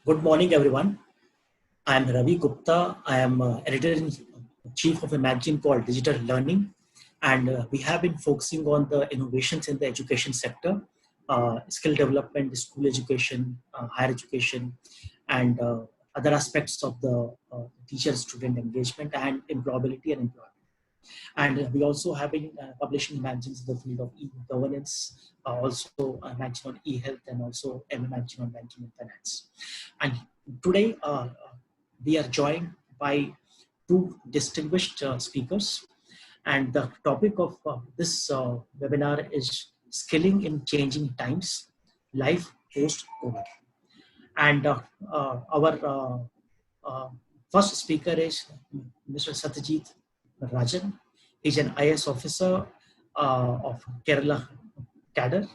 Good morning, everyone. I am Ravi Gupta. I am editor-in-chief of a magazine called Digital Learning, and we have been focusing on the innovations in the education sector, skill development, school education, higher education, and other aspects of the teacher-student engagement and employability and employment. And we also have been publishing magazines in the field of e-governance, also a magazine on e-health, and also a magazine on banking and finance. And today we are joined by two distinguished speakers. And the topic of this webinar is skilling in changing times, life post-COVID. And our first speaker is Mr. Satyajeet Rajan. He's an IAS officer of Kerala cadre.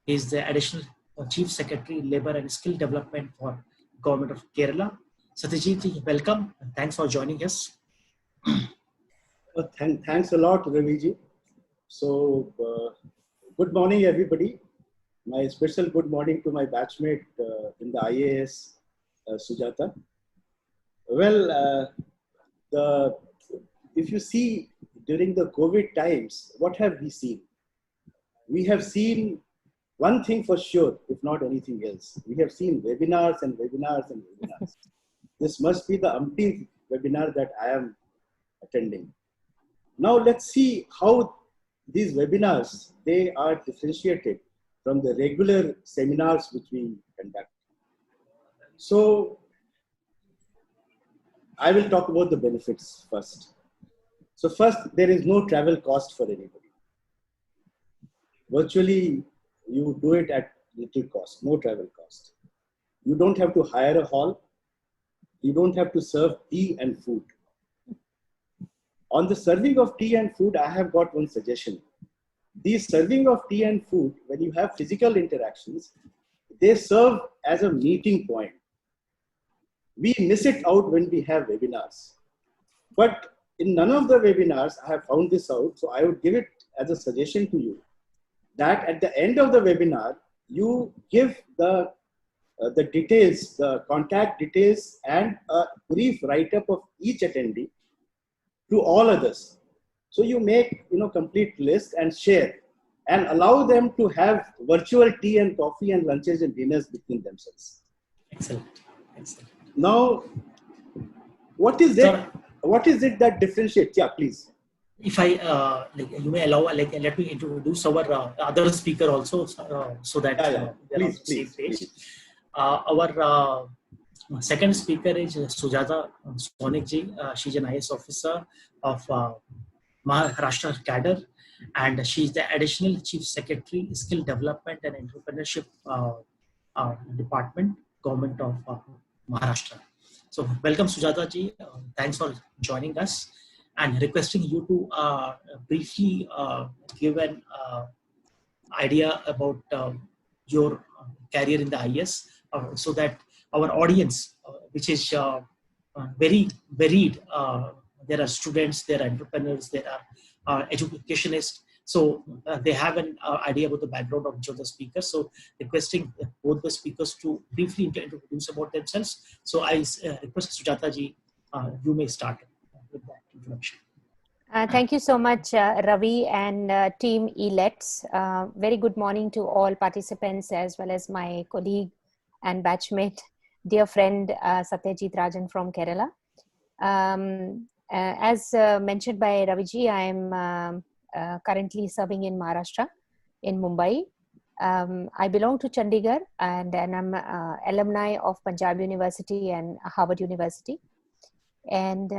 He is the additional Chief Secretary, Labour and Skill Development for Government of Kerala. Satyajeet, welcome. Thanks for joining us. Thanks a lot, Raviji. So, good morning, everybody. My special good morning to my batchmate in the IAS, Sujata. Well, if you see during the COVID times, what have we seen? We have seen one thing for sure, if not anything else. We have seen webinars and webinars and webinars. This must be the umpteenth webinar that I am attending. Now let's see how these webinars, they are differentiated from the regular seminars which we conduct. So I will talk about the benefits first. So first, there is no travel cost for anybody. Virtually, you do it at little cost, no travel cost. You don't have to hire a hall. You don't have to serve tea and food. On the serving of tea and food, I have got one suggestion. These serving of tea and food, when you have physical interactions, they serve as a meeting point. We miss it out when we have webinars. But in none of the webinars, I have found this out, so I would give it as a suggestion to you that at the end of the webinar, you give the details, the contact details, and a brief write-up of each attendee to all others. So you make complete list and share and allow them to have virtual tea and coffee and lunches and dinners between themselves. Excellent. Excellent. Now, what is it that differentiates? Yeah, please. If I you may allow, let me introduce our other speaker also, so that we are on the same page. Our second speaker is Sujata Sonik ji. She's an IAS officer of Maharashtra cadre, and she's the additional Chief Secretary, Skill Development and Entrepreneurship Department, Government of Maharashtra. So welcome, Sujata ji. Thanks for joining us, and requesting you to briefly give an idea about your career in the IAS, so that our audience, which is very varied, there are students, there are entrepreneurs, there are educationists, so they have an idea about the background of each of the speakers. So requesting both the speakers to briefly introduce about themselves. So I request Sujata ji, you may start with that introduction. Thank you so much, Ravi and team Elets. Very good morning to all participants as well as my colleague and batchmate, dear friend Satyajeet Rajan from Kerala. As mentioned by Raviji, I am currently serving in Maharashtra, in Mumbai. I belong to Chandigarh, and I'm alumni of Punjab University and Harvard University. And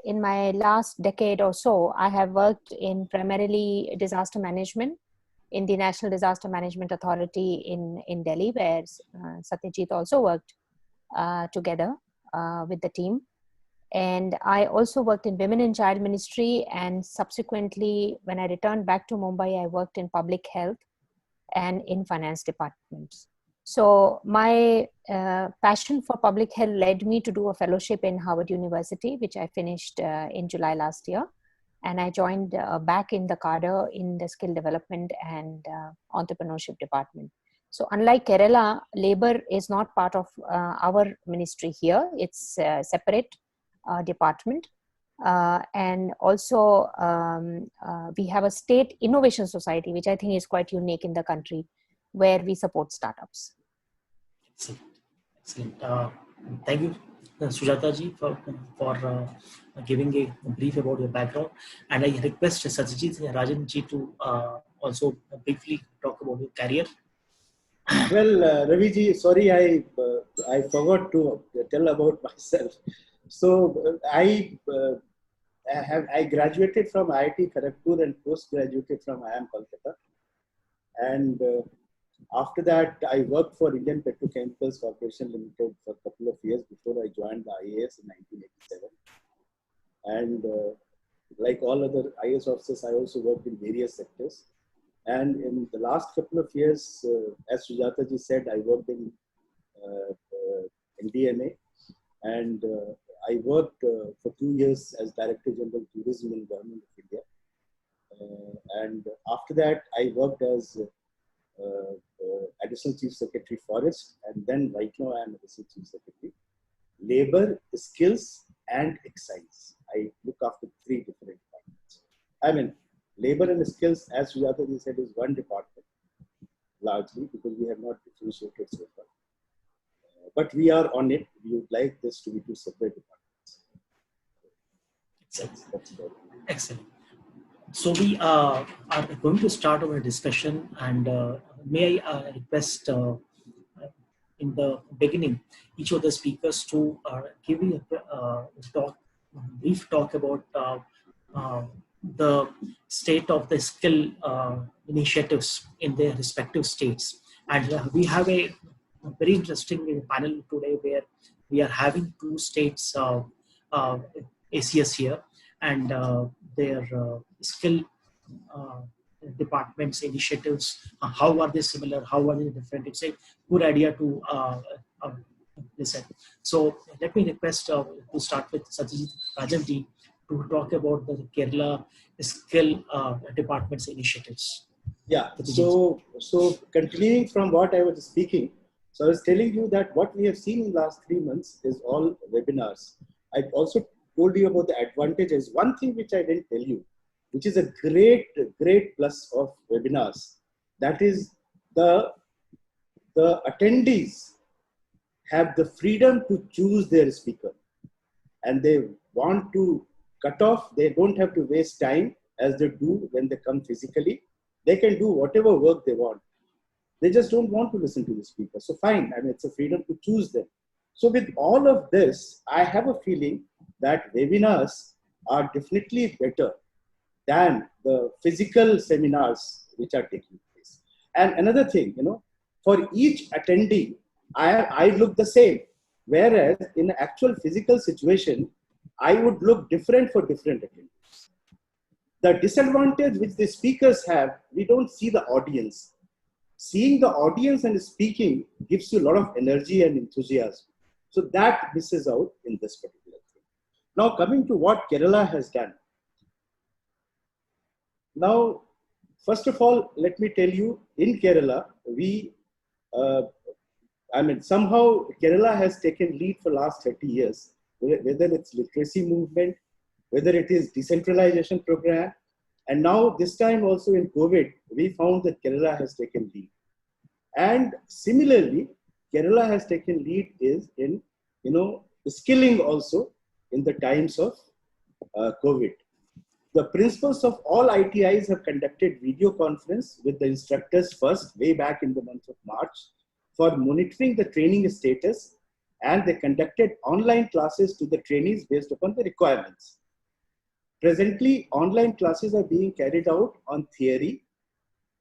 in my last decade or so, I have worked in primarily disaster management in the National Disaster Management Authority in Delhi, where Satyajeet also worked together with the team. And I also worked in Women and Child Ministry, and subsequently, when I returned back to Mumbai, I worked in public health and in finance departments. So my passion for public health led me to do a fellowship in Harvard University, which I finished in July last year. And I joined back in the cadre in the skill development and entrepreneurship department. So unlike Kerala, labor is not part of our ministry here. It's a separate department. And also we have a state innovation society, which I think is quite unique in the country, where we support startups. Excellent. Excellent. Thank you, Sujata ji, for giving a brief about your background. And I request Satyajeet Rajan ji to also briefly talk about your career. Well, Ravi ji, sorry, I forgot to tell about myself. So I graduated from IIT Kharagpur and post-graduated from IIM Kolkata. And after that, I worked for Indian Petrochemicals Corporation Limited for a couple of years before I joined the IAS in 1987. And like all other IAS officers, I also worked in various sectors. And in the last couple of years, as Sujata ji said, I worked in DMA, and I worked for 2 years as Director General Tourism in Government of India. And after that, I worked as Additional Chief Secretary Forest, and then right now I am Additional Chief Secretary Labor, Skills and Excise. I look after 3 different departments. I mean, labor and skills, as Sujata ji said, is one department, largely because we have not differentiated so far. But we are on it. We would like this to be 2 separate departments. That's Excellent. So we are going to start our discussion, and may I request in the beginning each of the speakers to give you a brief talk about the state of the skill initiatives in their respective states. And we have a very interesting panel today where we are having 2 states ACS here, and their skill departments initiatives, how are they similar, how are they different. It's a good idea to listen. So let me request to start with Satyajeet Rajan ji to talk about the Kerala skill departments initiatives. Yeah, so continuing from what I was speaking, so I was telling you that what we have seen in the last 3 months is all webinars. I also told you about the advantages. One thing which I didn't tell you, which is a great plus of webinars, that is the attendees have the freedom to choose their speaker, and they want to cut off. They don't have to waste time as they do when they come physically. They can do whatever work they want. They just don't want to listen to the speaker. So fine, I mean, it's a freedom to choose them. So with all of this, I have a feeling that webinars are definitely better than the physical seminars which are taking place. And another thing, for each attendee, I look the same. Whereas in an actual physical situation, I would look different for different attendees. The disadvantage which the speakers have, we don't see the audience. Seeing the audience and speaking gives you a lot of energy and enthusiasm. So that misses out in this particular thing. Now coming to what Kerala has done. Now, first of all, let me tell you, in Kerala, somehow Kerala has taken lead for the last 30 years, whether it's literacy movement, whether it is decentralization program, and now this time also in COVID, we found that Kerala has taken lead. And similarly, Kerala has taken lead is in, skilling also in the times of COVID. The principals of all ITIs have conducted video conference with the instructors first, way back in the month of March, for monitoring the training status, and they conducted online classes to the trainees based upon the requirements. Presently, online classes are being carried out on theory,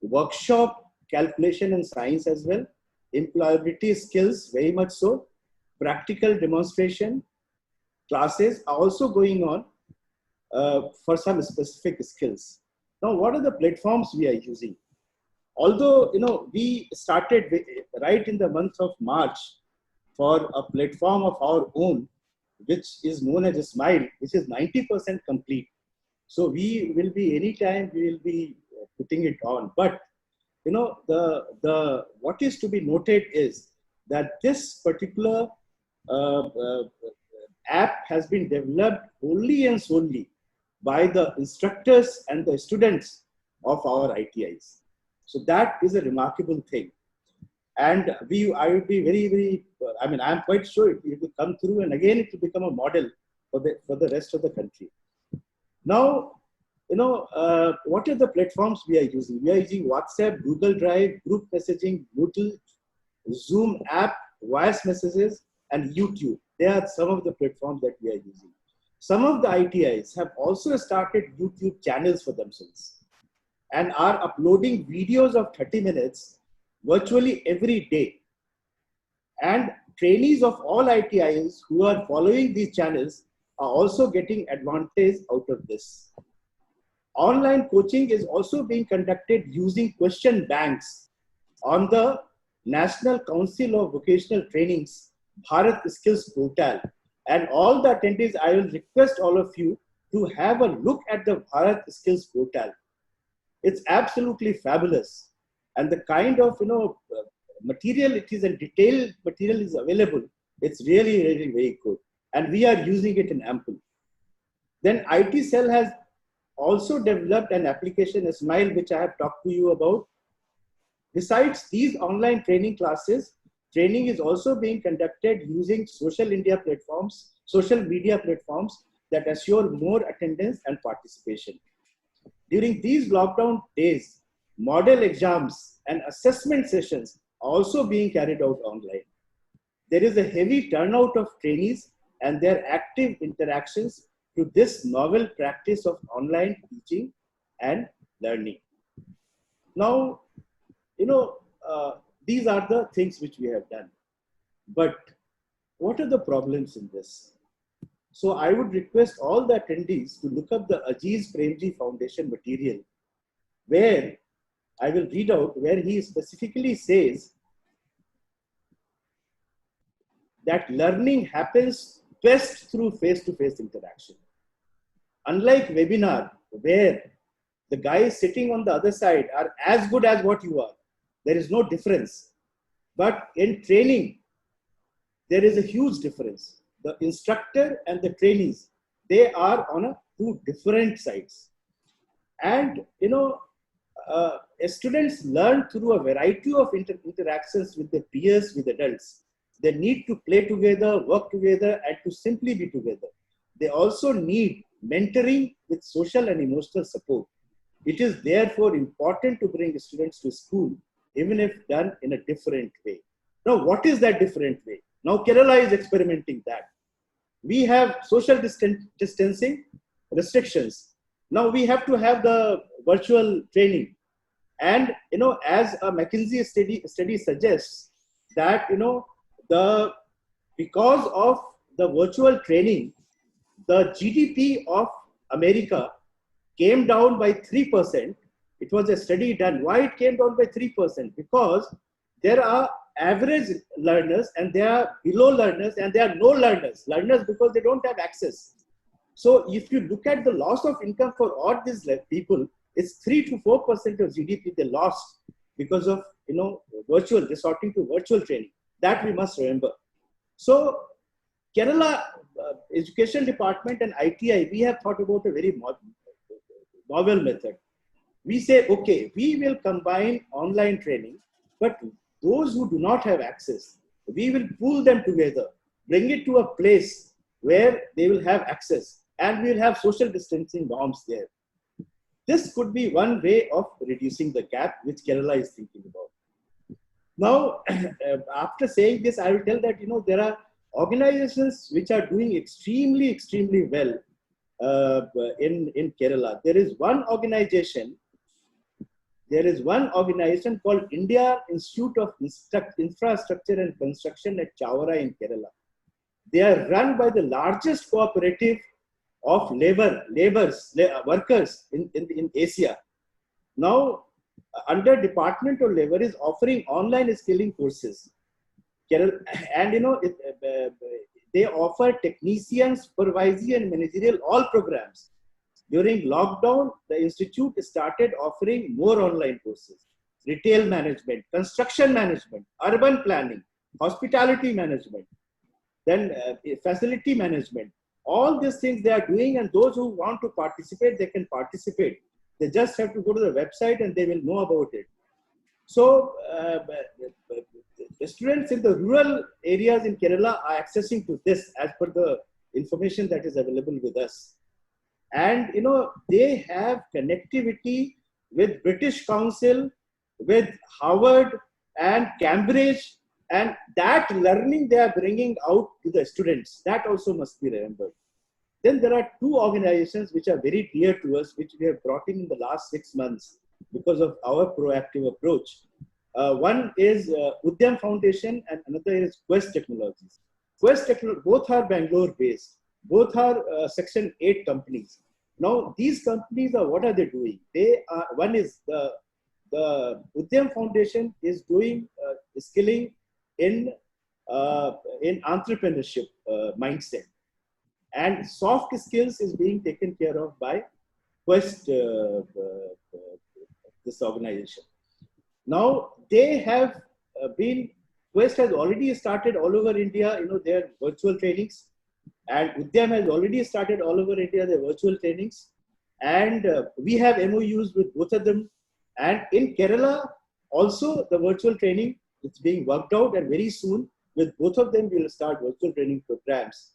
workshop, calculation and science as well, employability skills very much so, practical demonstration classes are also going on for some specific skills. Now, what are the platforms we are using? Although, we started right in the month of March for a platform of our own, which is known as a Smile, which is 90% complete. So we will be, anytime we will be putting it on. But what is to be noted is that this particular app has been developed wholly and solely by the instructors and the students of our ITIs. So that is a remarkable thing. And I would be very, I'm quite sure it will come through, and again, it will become a model for the rest of the country. Now, what are the platforms we are using? We are using WhatsApp, Google Drive, group messaging, Moodle, Zoom app, voice messages, and YouTube. They are some of the platforms that we are using. Some of the ITIs have also started YouTube channels for themselves and are uploading videos of 30 minutes virtually every day. And trainees of all ITIs who are following these channels are also getting advantage out of this. Online coaching is also being conducted using question banks on the National Council of Vocational Training's Bharat Skills portal. And all the attendees, I will request all of you to have a look at the Bharat Skills portal. It's absolutely fabulous. And the kind of material it is and detailed material is available, it's really, really very good. And we are using it in ample. Then IT Cell has also developed an application, Smile, which I have talked to you about. Besides these online training classes, training is also being conducted using social media platforms that assure more attendance and participation. During these lockdown days, model exams and assessment sessions are also being carried out online. There is a heavy turnout of trainees and their active interactions to this novel practice of online teaching and learning. Now, these are the things which we have done. But what are the problems in this? So I would request all the attendees to look up the Aziz Premji Foundation material, where I will read out where he specifically says that learning happens best through face-to-face interaction. Unlike webinar, where the guys sitting on the other side are as good as what you are, there is no difference. But in training, there is a huge difference. The instructor and the trainees, they are on two different sides. And, students learn through a variety of interactions with their peers, with adults. They need to play together, work together, and to simply be together. They also need mentoring with social and emotional support. It is therefore important to bring students to school, even if done in a different way. Now, what is that different way? Now, Kerala is experimenting that. We have social distancing restrictions. Now, we have to have the virtual training. And, as a McKinsey study suggests, that, because of the virtual training, the GDP of America came down by 3%. It was a study done. Why it came down by 3%? Because there are average learners and there are below learners and there are no learners. Learners because they don't have access. So if you look at the loss of income for all these people, it's 3 to 4% of GDP they lost because of resorting to virtual training. That we must remember. So Kerala Education Department and ITI, we have thought about a very novel method. We say, okay, we will combine online training, but those who do not have access, we will pool them together, bring it to a place where they will have access, and we will have social distancing norms there. This could be one way of reducing the gap which Kerala is thinking about. Now, after saying this, I will tell that, there are organizations which are doing extremely, extremely well in Kerala. There is one organization called India Institute of Infrastructure and Construction at Chawara in Kerala. They are run by the largest cooperative of workers in Asia. Now, under Department of Labor is offering online skilling courses. And they offer technician, supervisory and managerial all programs. During lockdown, the institute started offering more online courses. retail management, construction management, urban planning, hospitality management, then facility management. All these things they are doing, and those who want to participate, they can participate. They just have to go to the website and they will know about it. So the students in the rural areas in Kerala are accessing to this as per the information that is available with us. And they have connectivity with British Council, with Harvard and Cambridge, and that learning they are bringing out to the students. That also must be remembered. Then there are two organizations which are very dear to us, which we have brought in the last 6 months because of our proactive approach. One is Udyam Foundation and another is Quest Technologies. Both are Bangalore based. Both are Section 8 companies. Now, these companies what are they doing? One is the Udyam Foundation is doing skilling in entrepreneurship mindset. And soft skills is being taken care of by Quest, this organization. Now, they have Quest has already started all over India, their virtual trainings. And Udyam has already started all over India their virtual trainings. And we have MOUs with both of them. And in Kerala, also the virtual training is being worked out, and very soon with both of them, we will start virtual training programs.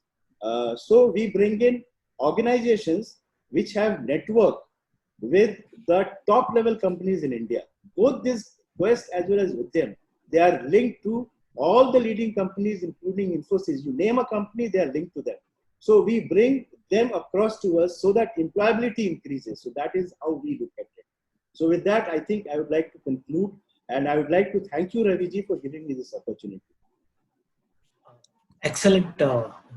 So we bring in organizations which have network with the top level companies in India. Both this Quest as well as Udyam, they are linked to all the leading companies, including Infosys. You name a company, they are linked to them. So we bring them across to us so that employability increases. So that is how we look at it. So with that, I think I would like to conclude, and I would like to thank you, Raviji, for giving me this opportunity. Excellent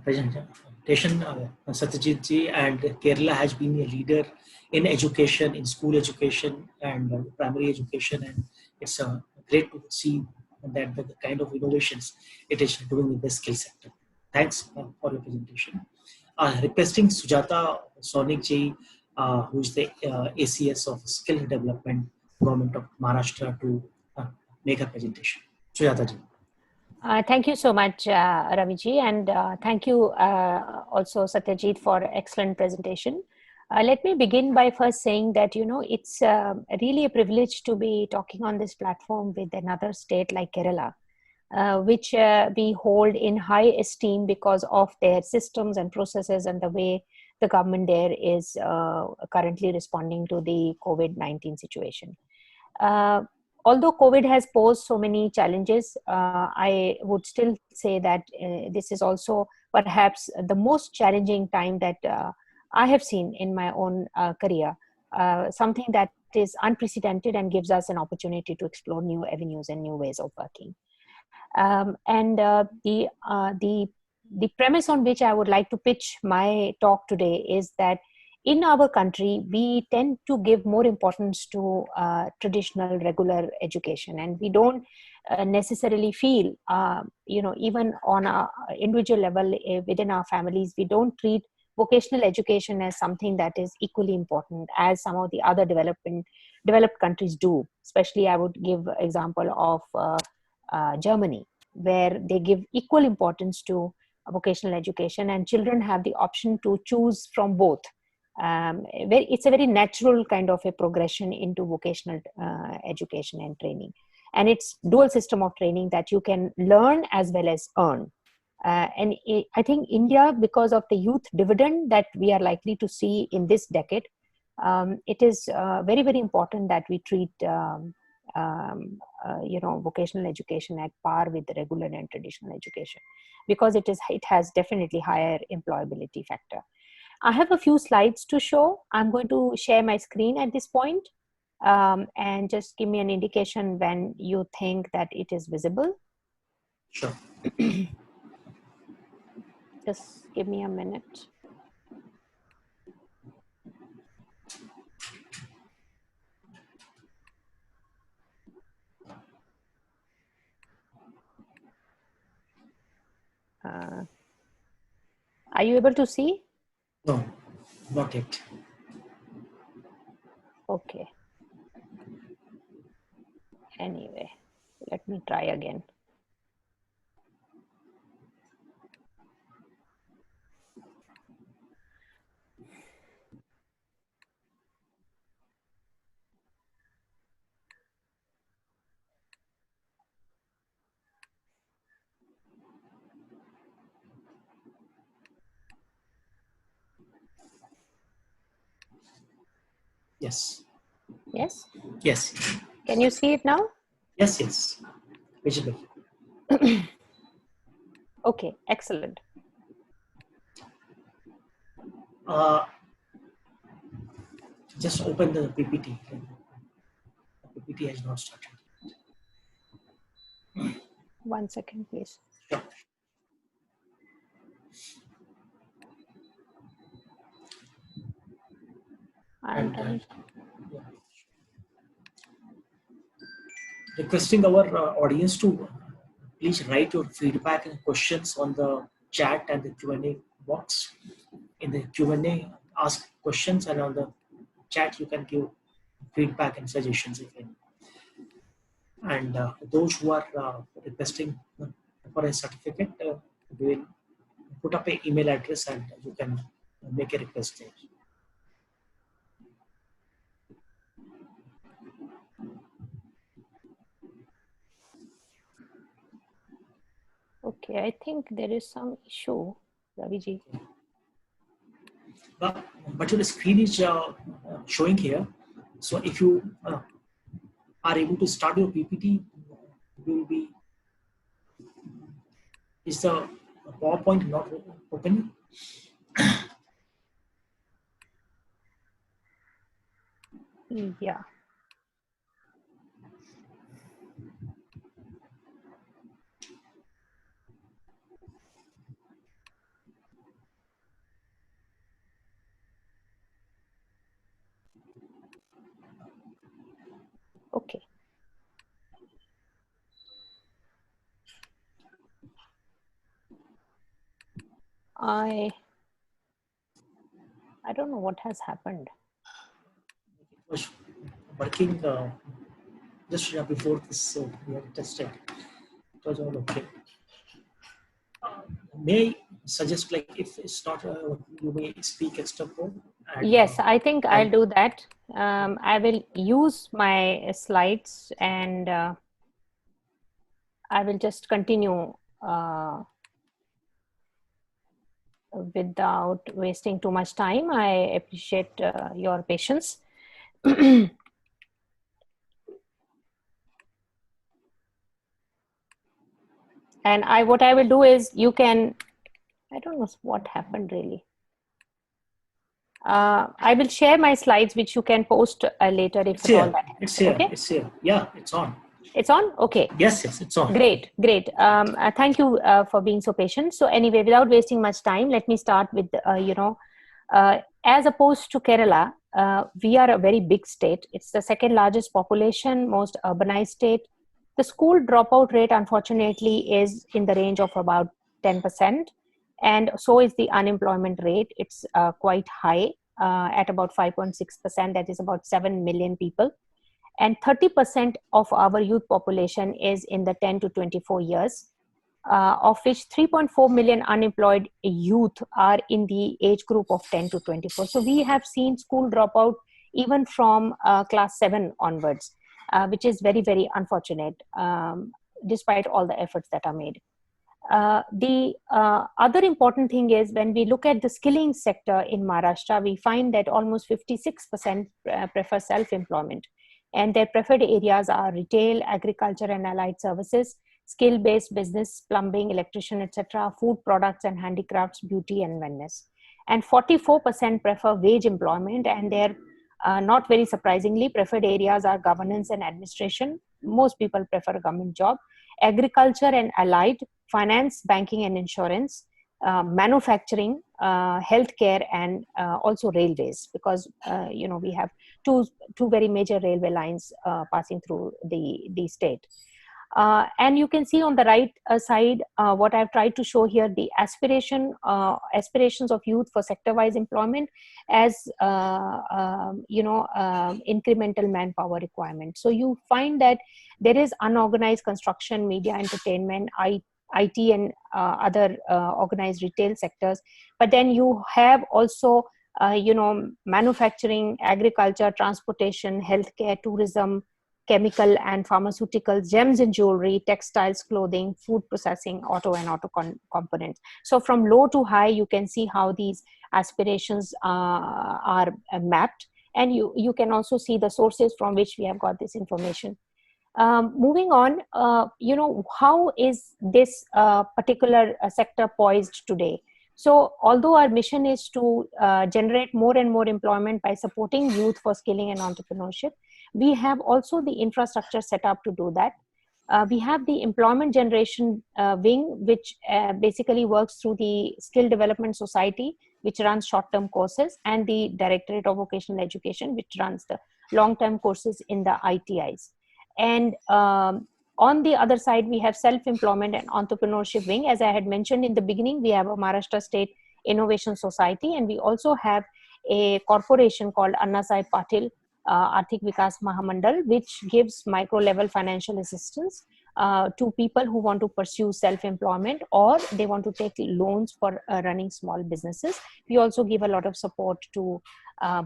presentation, Satyajit ji, and Kerala has been a leader in education, in school education and primary education, and it's great to see that the kind of innovations it is doing in the skill sector. Thanks for your presentation. Requesting Sujata Sonik ji, who is the ACS of Skill Development, Government of Maharashtra, to make a presentation. Sujata ji. Thank you so much, Raviji, and thank you also, Satyajit, for excellent presentation. Let me begin by first saying that, it's really a privilege to be talking on this platform with another state like Kerala, which we hold in high esteem because of their systems and processes and the way the government there is currently responding to the COVID-19 situation. Although COVID has posed so many challenges, I would still say that this is also perhaps the most challenging time that I have seen in my own career, something that is unprecedented and gives us an opportunity to explore new avenues and new ways of working. The premise on which I would like to pitch my talk today is that in our country, we tend to give more importance to traditional, regular education, and we don't necessarily feel, even on an individual level within our families, we don't treat vocational education as something that is equally important as some of the other developed countries do. Especially, I would give example of Germany, where they give equal importance to vocational education, and children have the option to choose from both. It's a very natural kind of a progression into vocational education and training, and it's dual system of training that you can learn as well as earn. I think India, because of the youth dividend that we are likely to see in this decade, it is very, very important that we treat vocational education at par with the regular and traditional education, because it has definitely higher employability factor. I have a few slides to show. I'm going to share my screen at this point, and just give me an indication when you think that it is visible. Sure. Just give me a minute. Are you able to see? No, not yet. Okay. Anyway, let me try again. Yes. Yes. Yes. Can you see it now? Yes. Yes. Visible. Okay. Excellent. Just open the PPT. The PPT has not started. 1 second, please. Sure. I'm trying. Yeah. Requesting our audience to please write your feedback and questions on the chat and the Q&A box. In the Q&A, ask questions, and on the chat you can give feedback and suggestions if any. And those who are requesting for a certificate, we will put up an email address and you can make a request there. Okay, I think there is some issue, Raviji. But your screen is showing here. So if you are able to start your PPT, you will be. Is the PowerPoint not open? Yeah. Okay. I don't know what has happened. It was working just before this, so we have tested. It was all okay. May I suggest, like, if it's not, you may speak extra code. Yes, I think I'll do that. I will use my slides and I will just continue without wasting too much time. I appreciate your patience. And what I will do is, you can, I don't know what happened really. I will share my slides, which you can post later if It's at all here. that. It's here. Okay? It's here. Yeah, it's on. It's on? Okay. Yes, yes, it's on. Great, great. Thank you for being so patient. So anyway, without wasting much time, let me start with, as opposed to Kerala, we are a very big state. It's the second largest population, most urbanized state. The school dropout rate, unfortunately, is in the range of about 10%. And so is the unemployment rate. It's quite high at about 5.6%. That is about 7 million people. And 30% of our youth population is in the 10 to 24 years, of which 3.4 million unemployed youth are in the age group of 10 to 24. So we have seen school dropout even from class 7 onwards, which is very, very unfortunate, despite all the efforts that are made. The other important thing is, when we look at the skilling sector in Maharashtra, we find that almost 56% prefer self-employment. And their preferred areas are retail, agriculture and allied services, skill-based business, plumbing, electrician, etc., food products and handicrafts, beauty and wellness. And 44% prefer wage employment, and their not very surprisingly, preferred areas are governance and administration. Most people prefer a government job, agriculture and allied, finance, banking and insurance, manufacturing, healthcare, and also railways, because we have two very major railway lines passing through the state. And you can see on the right side what I've tried to show here, the aspirations of youth for sector-wise employment as incremental manpower requirement. So you find that there is unorganized construction, media, entertainment, IT and other organized retail sectors, but then you have also manufacturing, agriculture, transportation, healthcare, tourism, chemical and pharmaceutical, gems and jewelry, textiles, clothing, food processing, auto and auto components. So from low to high, you can see how these aspirations are mapped, and you can also see the sources from which we have got this information. Moving on, how is this particular sector poised today? So although our mission is to generate more and more employment by supporting youth for skilling and entrepreneurship, we have also the infrastructure set up to do that. We have the employment generation wing, which basically works through the Skill Development Society, which runs short-term courses, and the Directorate of Vocational Education, which runs the long-term courses in the ITIs. And on the other side, we have self-employment and entrepreneurship wing. As I had mentioned in the beginning, we have a Maharashtra State Innovation Society, and we also have a corporation called Annasai Patil Arthik Vikas Mahamandal, which gives micro-level financial assistance to people who want to pursue self-employment or they want to take loans for running small businesses. We also give a lot of support to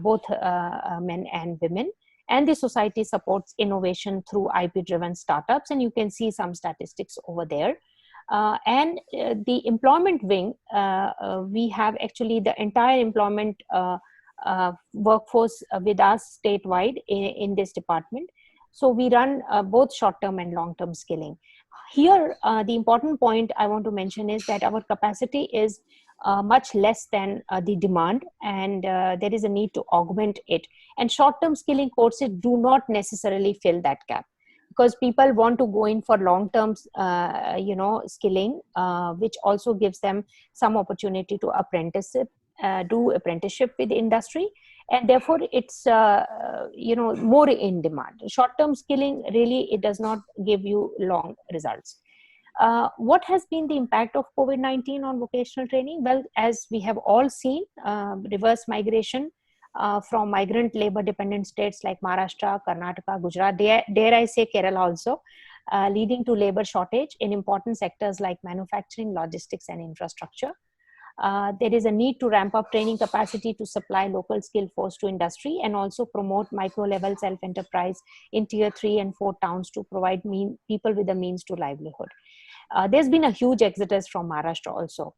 both men and women. And the society supports innovation through IP-driven startups, and you can see some statistics over there. And the employment wing, we have actually the entire employment workforce with us statewide in this department. So we run both short-term and long-term skilling. Here, the important point I want to mention is that our capacity is much less than the demand, and there is a need to augment it. And short-term skilling courses do not necessarily fill that gap, because people want to go in for long-term, skilling, which also gives them some opportunity to do apprenticeship with the industry, and therefore it's more in demand. Short-term skilling really, it does not give you long results. What has been the impact of COVID-19 on vocational training? Well, as we have all seen, reverse migration from migrant labor dependent states like Maharashtra, Karnataka, Gujarat, dare I say Kerala also, leading to labor shortage in important sectors like manufacturing, logistics and infrastructure. There is a need to ramp up training capacity to supply local skill force to industry, and also promote micro-level self-enterprise in tier 3 and 4 towns to provide people with the means to livelihood. There's been a huge exodus from Maharashtra also.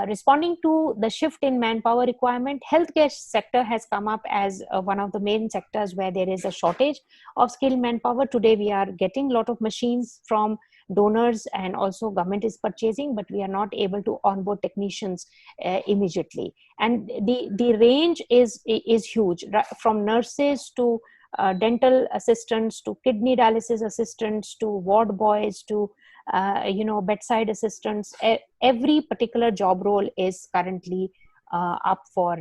Responding to the shift in manpower requirement, healthcare sector has come up as one of the main sectors where there is a shortage of skilled manpower. Today, we are getting a lot of machines from donors, and also government is purchasing, but we are not able to onboard technicians immediately. And the range is huge, from nurses to dental assistants to kidney dialysis assistants to ward boys to bedside assistants. Every particular job role is currently up for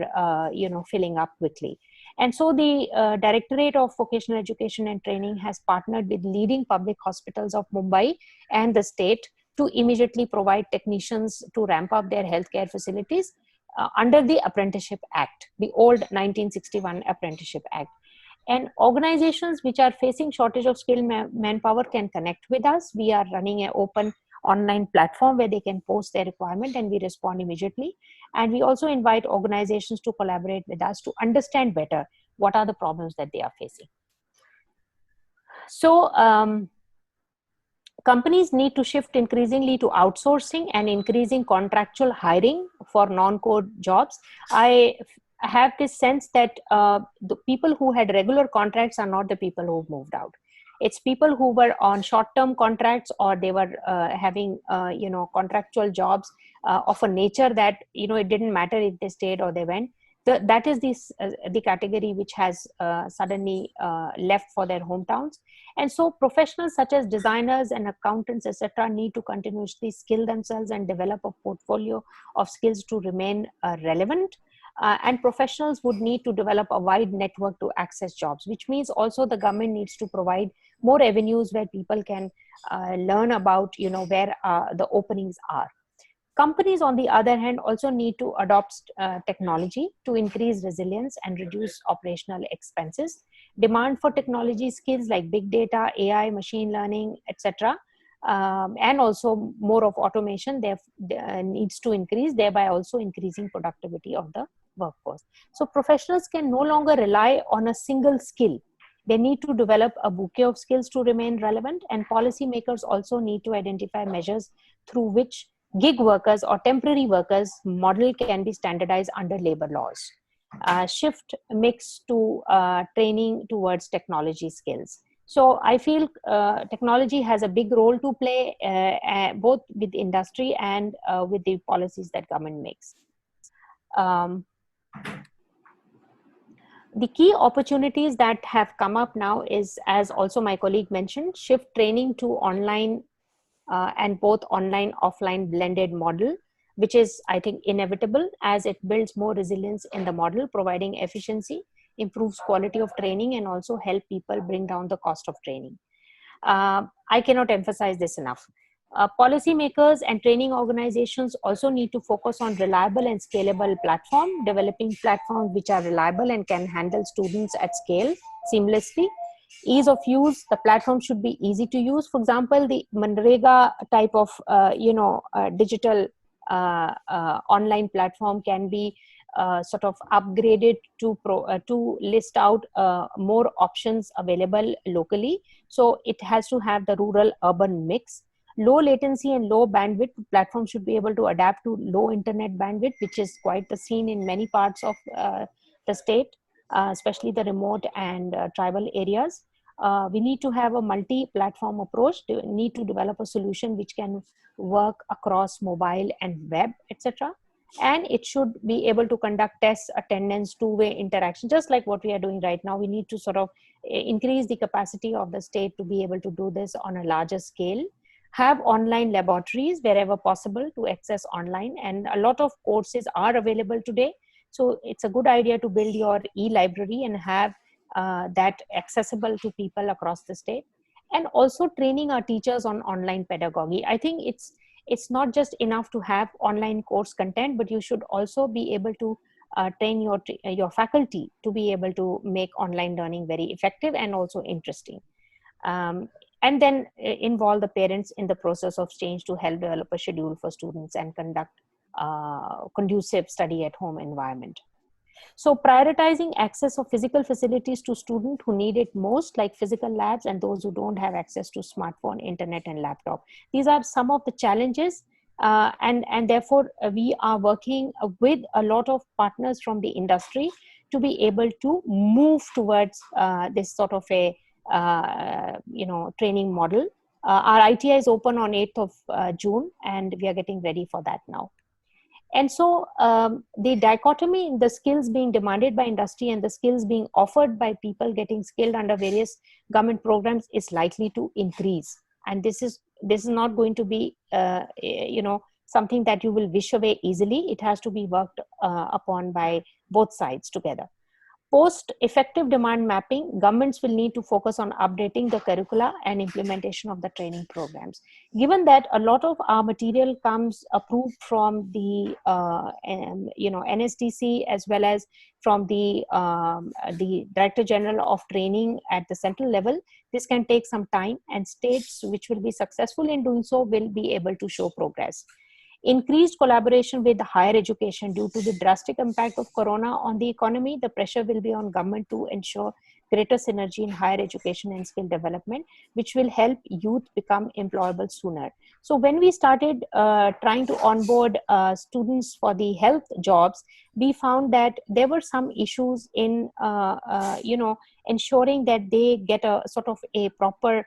filling up quickly. And so the Directorate of Vocational Education and Training has partnered with leading public hospitals of Mumbai and the state to immediately provide technicians to ramp up their healthcare facilities under the Apprenticeship Act, the old 1961 Apprenticeship Act. And organizations which are facing shortage of skilled manpower can connect with us. We are running an open online platform where they can post their requirement and we respond immediately. And we also invite organizations to collaborate with us to understand better what are the problems that they are facing. So companies need to shift increasingly to outsourcing and increasing contractual hiring for non-code jobs. I have this sense that the people who had regular contracts are not the people who moved out. It's people who were on short-term contracts, or they were having contractual jobs of a nature that it didn't matter if they stayed or they went. That is the category which has suddenly left for their hometowns. And so professionals such as designers and accountants, etc., need to continuously skill themselves and develop a portfolio of skills to remain relevant. And professionals would need to develop a wide network to access jobs, which means also the government needs to provide more avenues where people can learn about, where the openings are. Companies, on the other hand, also need to adopt technology to increase resilience and reduce operational expenses. Demand for technology skills like big data, AI, machine learning, etc., and also more of automation needs to increase, thereby also increasing productivity of the workforce. So professionals can no longer rely on a single skill. They need to develop a bouquet of skills to remain relevant, and policymakers also need to identify measures through which gig workers or temporary workers model can be standardized under labor laws. Shift mix to training towards technology skills. So I feel technology has a big role to play, both with industry and with the policies that government makes. The key opportunities that have come up now is, as also my colleague mentioned, shift training to online and both online offline blended model, which is, I think, inevitable as it builds more resilience in the model, providing efficiency, improves quality of training, and also help people bring down the cost of training. I cannot emphasize this enough. Policymakers and training organizations also need to focus on reliable and scalable platform, developing platforms which are reliable and can handle students at scale seamlessly. Ease of use, the platform should be easy to use. For example, the Manrega type of digital online platform can be sort of upgraded to list out more options available locally. So it has to have the rural urban mix. Low latency and low bandwidth platform should be able to adapt to low internet bandwidth, which is quite the scene in many parts of the state, especially the remote and tribal areas. We need to have a multi-platform approach. We need to develop a solution which can work across mobile and web, etc. And it should be able to conduct tests, attendance, two-way interaction, just like what we are doing right now. We need to sort of increase the capacity of the state to be able to do this on a larger scale. Have online laboratories wherever possible to access online, and a lot of courses are available today. So it's a good idea to build your e-library and have that accessible to people across the state. And also training our teachers on online pedagogy. I think it's not just enough to have online course content, but you should also be able to train your faculty to be able to make online learning very effective and also interesting. And then involve the parents in the process of change to help develop a schedule for students and conduct conducive study at home environment. So prioritizing access of physical facilities to students who need it most, like physical labs, and those who don't have access to smartphone, internet, and laptop. These are some of the challenges, and therefore we are working with a lot of partners from the industry to be able to move towards this sort of a training model. Our ITI is open on 8th of June, and we are getting ready for that now. And so the dichotomy in the skills being demanded by industry and the skills being offered by people getting skilled under various government programs is likely to increase. And this is not going to be something that you will wish away easily. It has to be worked upon by both sides together. Post effective demand mapping, governments will need to focus on updating the curricula and implementation of the training programs. Given that a lot of our material comes approved from the NSDC as well as from the Director General of Training at the central level, this can take some time, and states which will be successful in doing so will be able to show progress. Increased collaboration with higher education. Due to the drastic impact of corona on the economy, the pressure will be on government to ensure greater synergy in higher education and skill development, which will help youth become employable sooner. So when we started trying to onboard students for the health jobs, we found that there were some issues in ensuring that they get a sort of a proper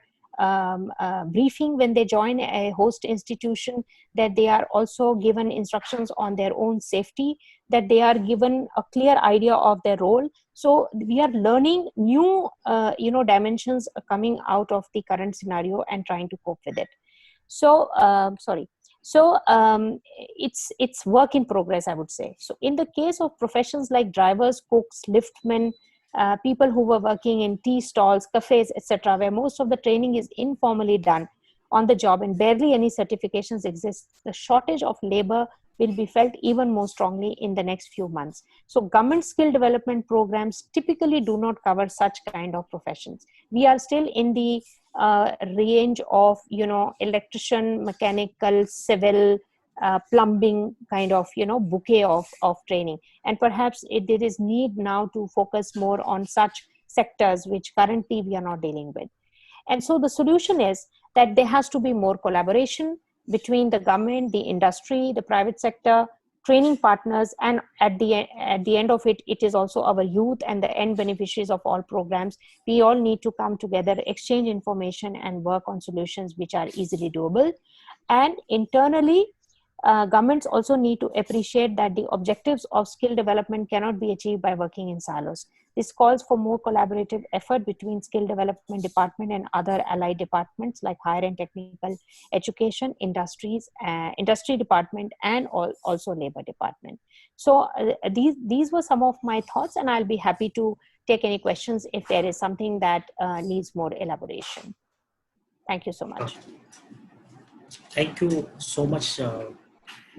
briefing when they join a host institution, that they are also given instructions on their own safety, that they are given a clear idea of their role. So we are learning new dimensions coming out of the current scenario and trying to cope with it. So it's work in progress, I would say. So in the case of professions like drivers, cooks, liftmen, people who were working in tea stalls, cafes, etc., where most of the training is informally done on the job and barely any certifications exist, the shortage of labor will be felt even more strongly in the next few months. So government skill development programs typically do not cover such kind of professions. We are still in the range of, electrician, mechanical, civil, plumbing kind of, bouquet of training. And perhaps there is need now to focus more on such sectors which currently we are not dealing with. And so the solution is that there has to be more collaboration between the government, the industry, the private sector, training partners, and at the end of it, it is also our youth and the end beneficiaries of all programs. We all need to come together, exchange information, and work on solutions which are easily doable. And internally, governments also need to appreciate that the objectives of skill development cannot be achieved by working in silos. This calls for more collaborative effort between skill development department and other allied departments like higher and technical education, industries, industry department, and also labor department. So these were some of my thoughts, and I'll be happy to take any questions if there is something that needs more elaboration. Thank you so much. Thank you so much,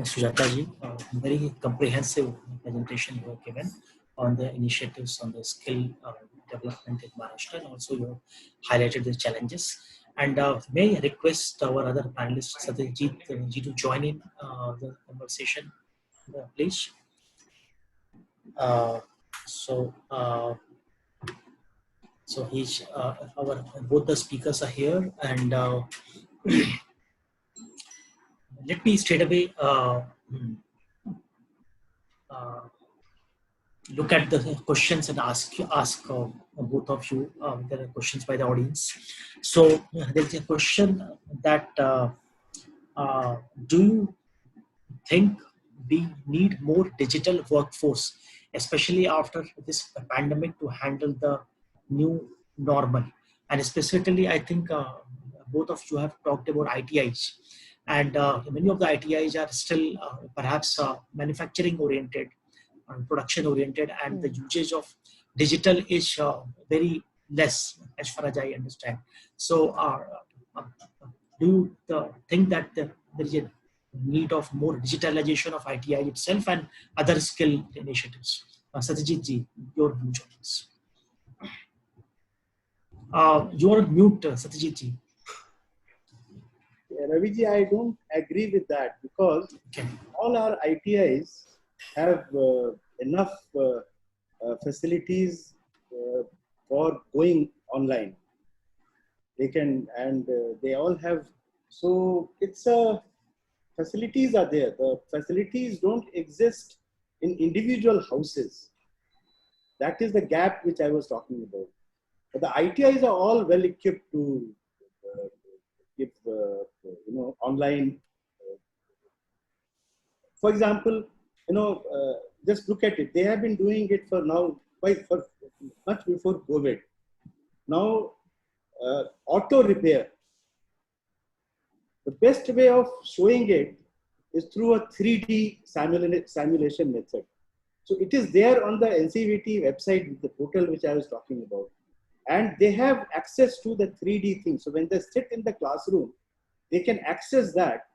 Sujata ji. Very comprehensive presentation you have given on the initiatives on the skill development in Maharashtra, and also you highlighted the challenges. And may I request our other panelist, Satyajeet ji, to join in the conversation, please. So he's our both the speakers are here, and let me straight away look at the questions and ask both of you. There are questions by the audience. So there's a question that do you think we need more digital workforce, especially after this pandemic, to handle the new normal? And specifically, I think both of you have talked about ITIs, and many of the ITIs are still perhaps manufacturing oriented, production oriented, and the usage of digital is very less as far as I understand. So do you think that there is a need of more digitalization of ITI itself and other skill initiatives? Satyajit ji, your views on this. You're on mute, Satyajit ji. Raviji, I don't agree with that, because all our ITIs have enough facilities for going online. They can, and they all have, so it's facilities are there. The facilities don't exist in individual houses. That is the gap which I was talking about. But the ITIs are all well equipped to give online. For example, just look at it. They have been doing it for now, for much before COVID. Now, auto repair. The best way of showing it is through a 3D simulation method. So it is there on the NCVT website, the portal which I was talking about. And they have access to the 3D thing. So when they sit in the classroom, they can access that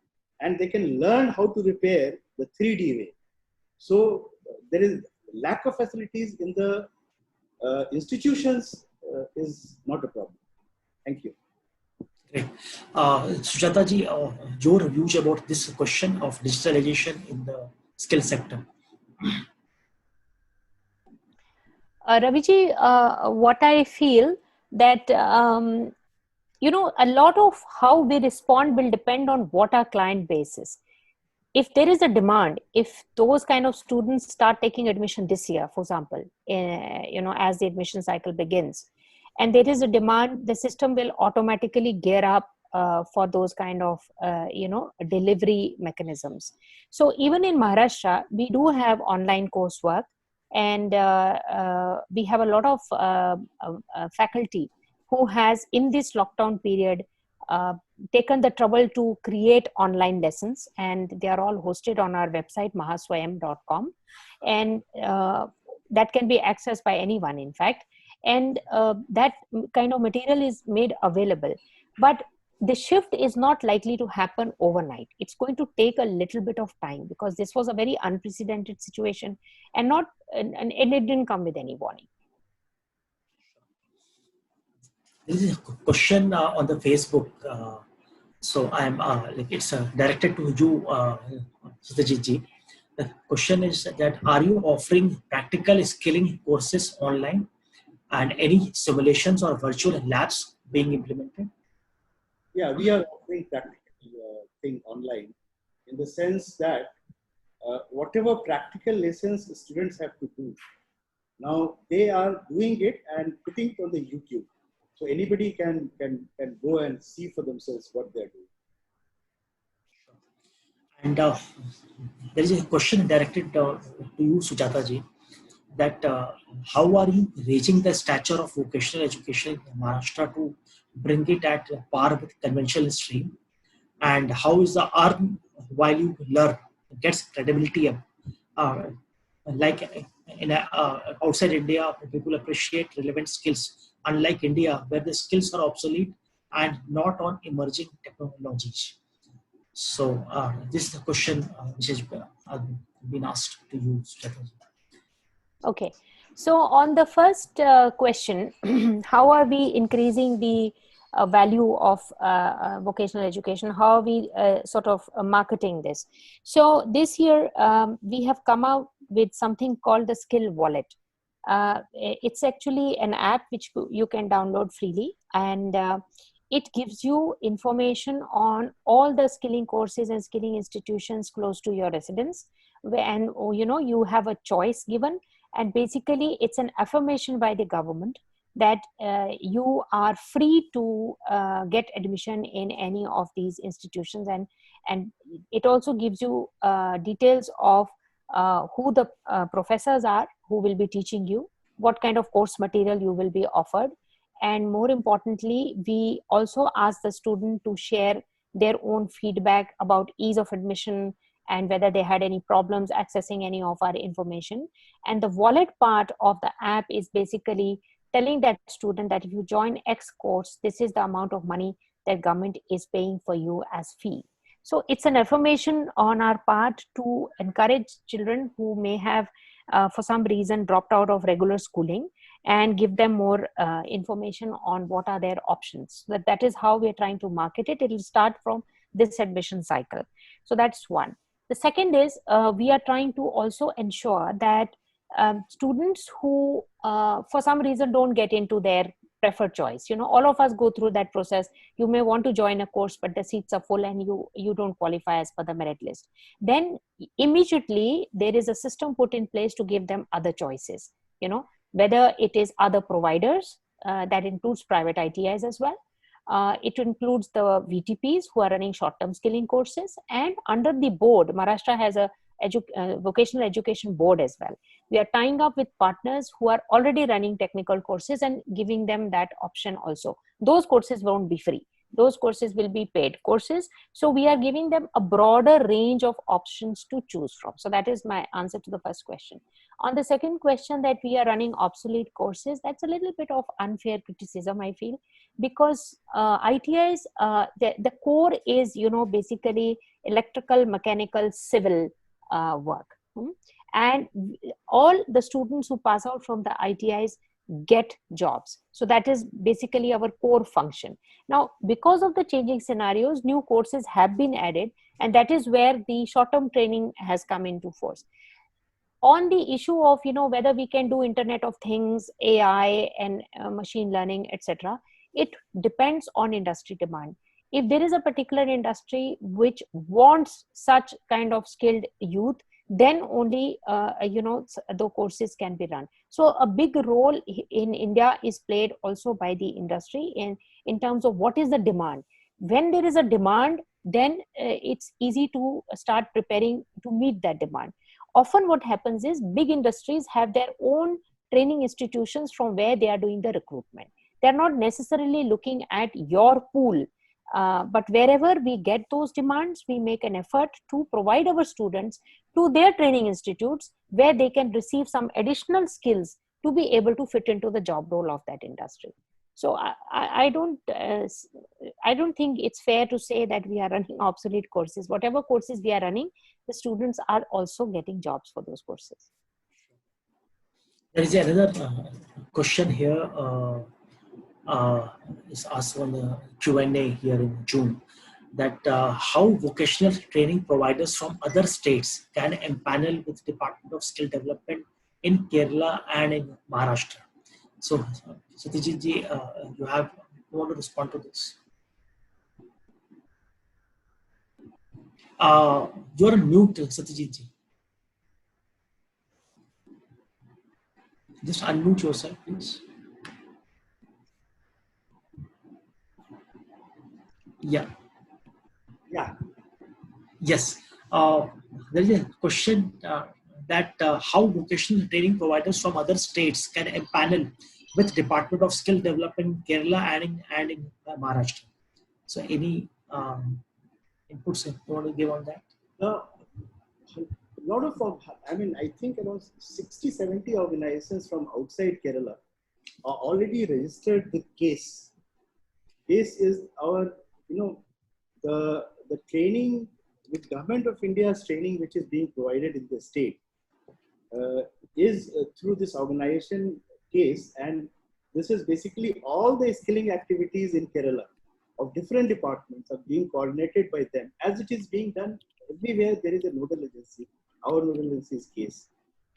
and they can learn how to repair the 3D way. So there is lack of facilities in the institutions is not a problem. Thank you. Great. Sujata ji, your views about this question of digitalization in the skill sector? Raviji, what I feel that, a lot of how we respond will depend on what our client base is. If there is a demand, if those kind of students start taking admission this year, for example, as the admission cycle begins, and there is a demand, the system will automatically gear up for those kind of, delivery mechanisms. So even in Maharashtra, we do have online coursework, and we have a lot of faculty who has, in this lockdown period, taken the trouble to create online lessons, and they are all hosted on our website mahaswayam.com. And that can be accessed by anyone, in fact, and that kind of material is made available. But the shift is not likely to happen overnight. It's going to take a little bit of time, because this was a very unprecedented situation, and it didn't come with any warning. There is a question on the Facebook. So I'm it's directed to you, Satyajeet ji. The question is that, are you offering practical skilling courses online, and any simulations or virtual labs being implemented? Yeah, we are offering practical thing online, in the sense that whatever practical lessons students have to do, now they are doing it and putting it on the YouTube. So anybody can go and see for themselves what they're doing. And there is a question directed to you, Sujata ji, that how are you raising the stature of vocational education in Maharashtra to bring it at par with conventional stream, and how is the earn while you learn gets credibility up? Like in outside India, people appreciate relevant skills, unlike India, where the skills are obsolete and not on emerging technologies. So this is the question which has been asked to you, Sujata. Okay, so on the first question, how are we increasing the value of vocational education? How are we sort of marketing this? So this year we have come out with something called the Skill Wallet. It's actually an app which you can download freely, and it gives you information on all the skilling courses and skilling institutions close to your residence, and you have a choice given. And basically, it's an affirmation by the government that you are free to get admission in any of these institutions. And it also gives you details of who the professors are who will be teaching you, what kind of course material you will be offered. And more importantly, we also ask the student to share their own feedback about ease of admission and whether they had any problems accessing any of our information. And the wallet part of the app is basically telling that student that if you join X course, this is the amount of money that government is paying for you as fee. So it's an affirmation on our part to encourage children who may have for some reason dropped out of regular schooling, and give them more information on what are their options. That is how we are trying to market it. It will start from this admission cycle. So that's one. The second is we are trying to also ensure that students who for some reason don't get into their preferred choice, all of us go through that process. You may want to join a course, but the seats are full and you don't qualify as per the merit list. Then immediately there is a system put in place to give them other choices, whether it is other providers, that includes private ITIs as well. It includes the VTPs who are running short-term skilling courses, and under the board, Maharashtra has a vocational education board as well. We are tying up with partners who are already running technical courses and giving them that option also. Those courses won't be free. Those courses will be paid courses. So we are giving them a broader range of options to choose from. So that is my answer to the first question. On the second question, that we are running obsolete courses, that's a little bit of unfair criticism, I feel, because ITIs, the core is, basically electrical, mechanical, civil work. And all the students who pass out from the ITIs get jobs. So that is basically our core function. Now, because of the changing scenarios, new courses have been added, and that is where the short-term training has come into force. On the issue of, whether we can do Internet of Things, AI, and machine learning, etc., it depends on industry demand. If there is a particular industry which wants such kind of skilled youth, then only the courses can be run. So a big role in India is played also by the industry in terms of what is the demand. When there is a demand, then it's easy to start preparing to meet that demand. Often what happens is big industries have their own training institutions from where they are doing the recruitment. They're not necessarily looking at your pool. But wherever we get those demands, we make an effort to provide our students to their training institutes where they can receive some additional skills to be able to fit into the job role of that industry. So I don't think it's fair to say that we are running obsolete courses. Whatever courses we are running, the students are also getting jobs for those courses. There is another question here. Is asked on the Q&A here in June, that how vocational training providers from other states can empanel with Department of Skill Development in Kerala and in Maharashtra. So, Satyajeet ji, you want to respond to this? You're on mute, Satyajeet ji. Just unmute yourself, please. Yeah. Yeah. Yes. There is a question that how vocational training providers from other states can empanel with Department of Skill Development in Kerala and in Maharashtra. So, any inputs you want to give on that? A lot of, I think about 60, 70 organizations from outside Kerala are already registered with CASE. CASE is our, the training with Government of India's training, which is being provided in the state, is through this organization CASE, and this is basically all the skilling activities in Kerala of different departments are being coordinated by them, as it is being done everywhere there is a nodal agency. Our nodal agency is CASE.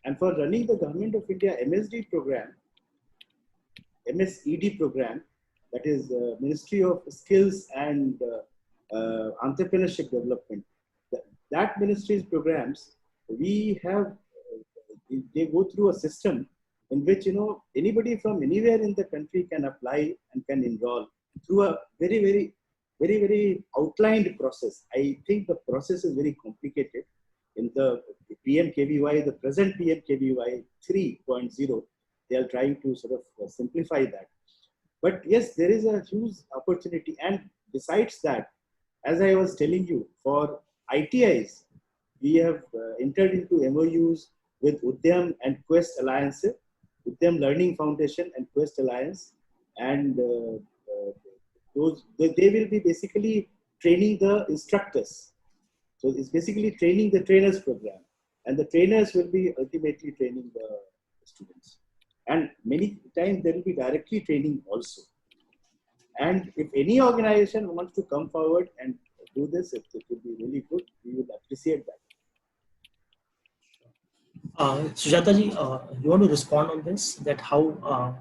And for running the Government of India MSD program, MSED program, that is Ministry of Skills and Entrepreneurship Development, that ministry's programs, we have, they go through a system in which, anybody from anywhere in the country can apply and can enroll through a very, very outlined process. I think the process is very complicated. In the PMKVY, the present PMKVY 3.0, they are trying to sort of simplify that. But yes, there is a huge opportunity. And besides that, as I was telling you, for ITIs, we have entered into MOUs with Udyam and Quest Alliance, Udyam Learning Foundation and Quest Alliance, and they will be basically training the instructors. So it's basically training the trainers program, and the trainers will be ultimately training the students. And many times there will be directly training also. And if any organization wants to come forward and do this, it will be really good. We would appreciate that. Sujata ji, you want to respond on this, that how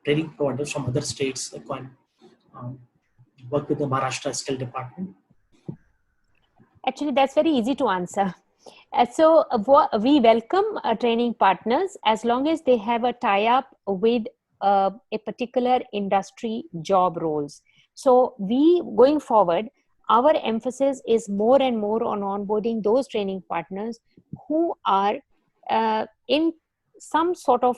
training providers from other states can work with the Maharashtra Skill Department? Actually, that's very easy to answer. So we welcome training partners as long as they have a tie-up with a particular industry job roles. So we, going forward, our emphasis is more and more on onboarding those training partners who are in some sort of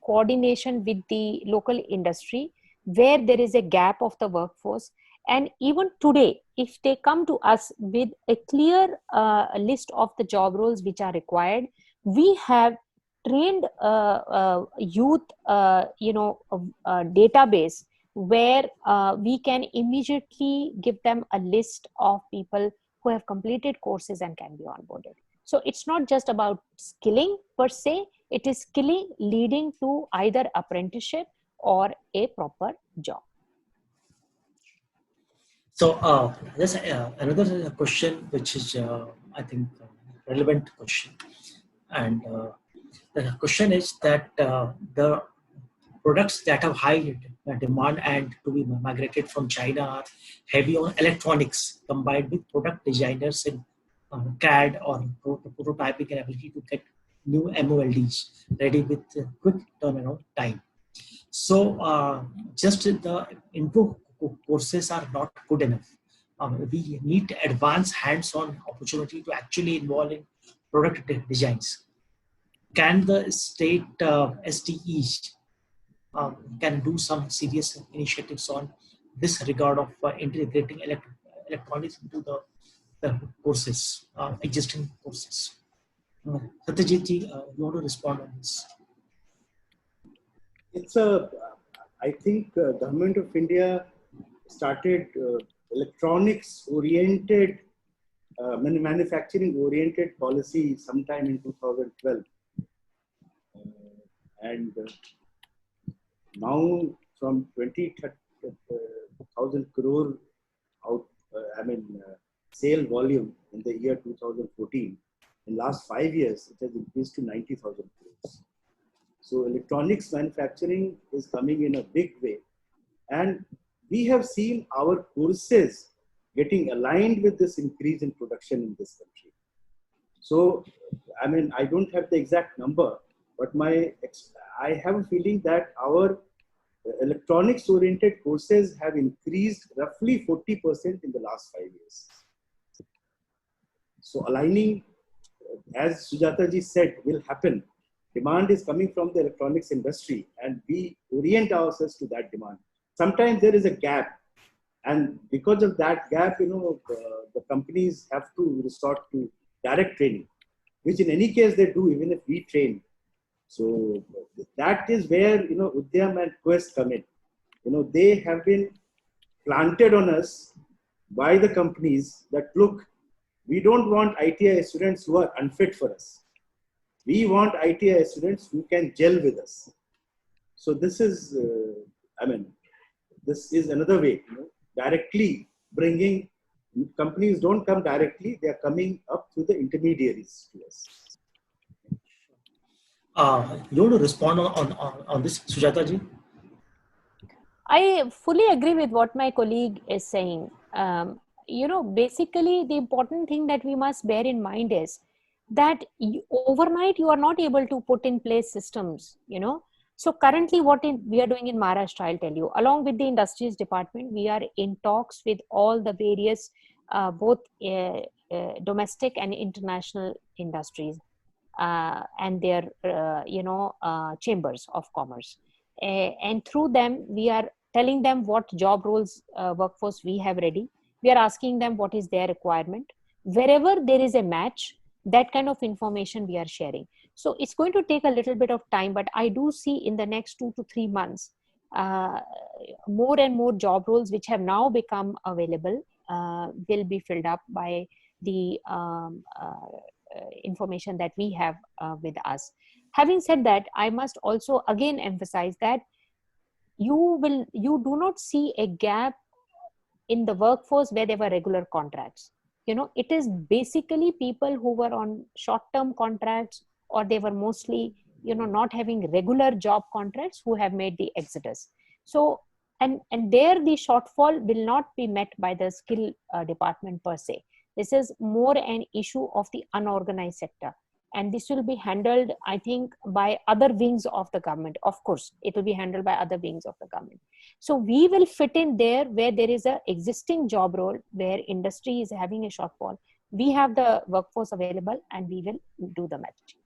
coordination with the local industry where there is a gap of the workforce. And even today, if they come to us with a clear list of the job roles which are required, we have trained youth, database where we can immediately give them a list of people who have completed courses and can be onboarded. So it's not just about skilling per se, it is skilling leading to either apprenticeship or a proper job. So there's another question which is, I think, relevant question. And the question is that the products that have high demand and to be migrated from China are heavy on electronics combined with product designers in CAD or prototyping and ability to get new MOLDs ready with quick turnaround time. So just the intro courses are not good enough. We need advanced hands-on opportunity to actually involve in product designs. Can the state STEs can do some serious initiatives on this regard of integrating electronics into the courses, existing courses. Satyajeet ji, you want to respond on this? I think Government of India started electronics-oriented, manufacturing-oriented policy sometime in 2012. And now from 20,000 crore out, sale volume in the year 2014, in last 5 years, it has increased to 90,000 crores. So electronics manufacturing is coming in a big way. And we have seen our courses getting aligned with this increase in production in this country. So, I don't have the exact number, but I have a feeling that our electronics-oriented courses have increased roughly 40% in the last 5 years. So aligning, as Sujata ji said, will happen. Demand is coming from the electronics industry, and we orient ourselves to that demand. Sometimes there is a gap, and because of that gap, the companies have to resort to direct training, which in any case they do, even if we train. So that is where, Udyam and Quest come in. They have been planted on us by the companies that, look, we don't want ITI students who are unfit for us. We want ITI students who can gel with us. So this is, this is another way, directly bringing, companies don't come directly, they are coming up through the intermediaries to us. You want to respond on this, Sujata ji? I fully agree with what my colleague is saying. Basically the important thing that we must bear in mind is that overnight you are not able to put in place systems, So currently what we are doing in Maharashtra, I'll tell you, along with the industries department, we are in talks with all the various, both domestic and international industries and their, chambers of commerce. And through them, we are telling them what job roles, workforce we have ready. We are asking them what is their requirement. Wherever there is a match, that kind of information we are sharing. So it's going to take a little bit of time, but I do see in the next 2 to 3 months, more and more job roles which have now become available will be filled up by the information that we have with us. Having said that, I must also again emphasize that you do not see a gap in the workforce where there were regular contracts. It is basically people who were on short-term contracts, or they were mostly, not having regular job contracts, who have made the exodus. So, and there the shortfall will not be met by the skill department per se. This is more an issue of the unorganized sector. And this will be handled, I think, by other wings of the government. Of course, it will be handled by other wings of the government. So we will fit in there where there is an existing job role, where industry is having a shortfall. We have the workforce available, and we will do the matching.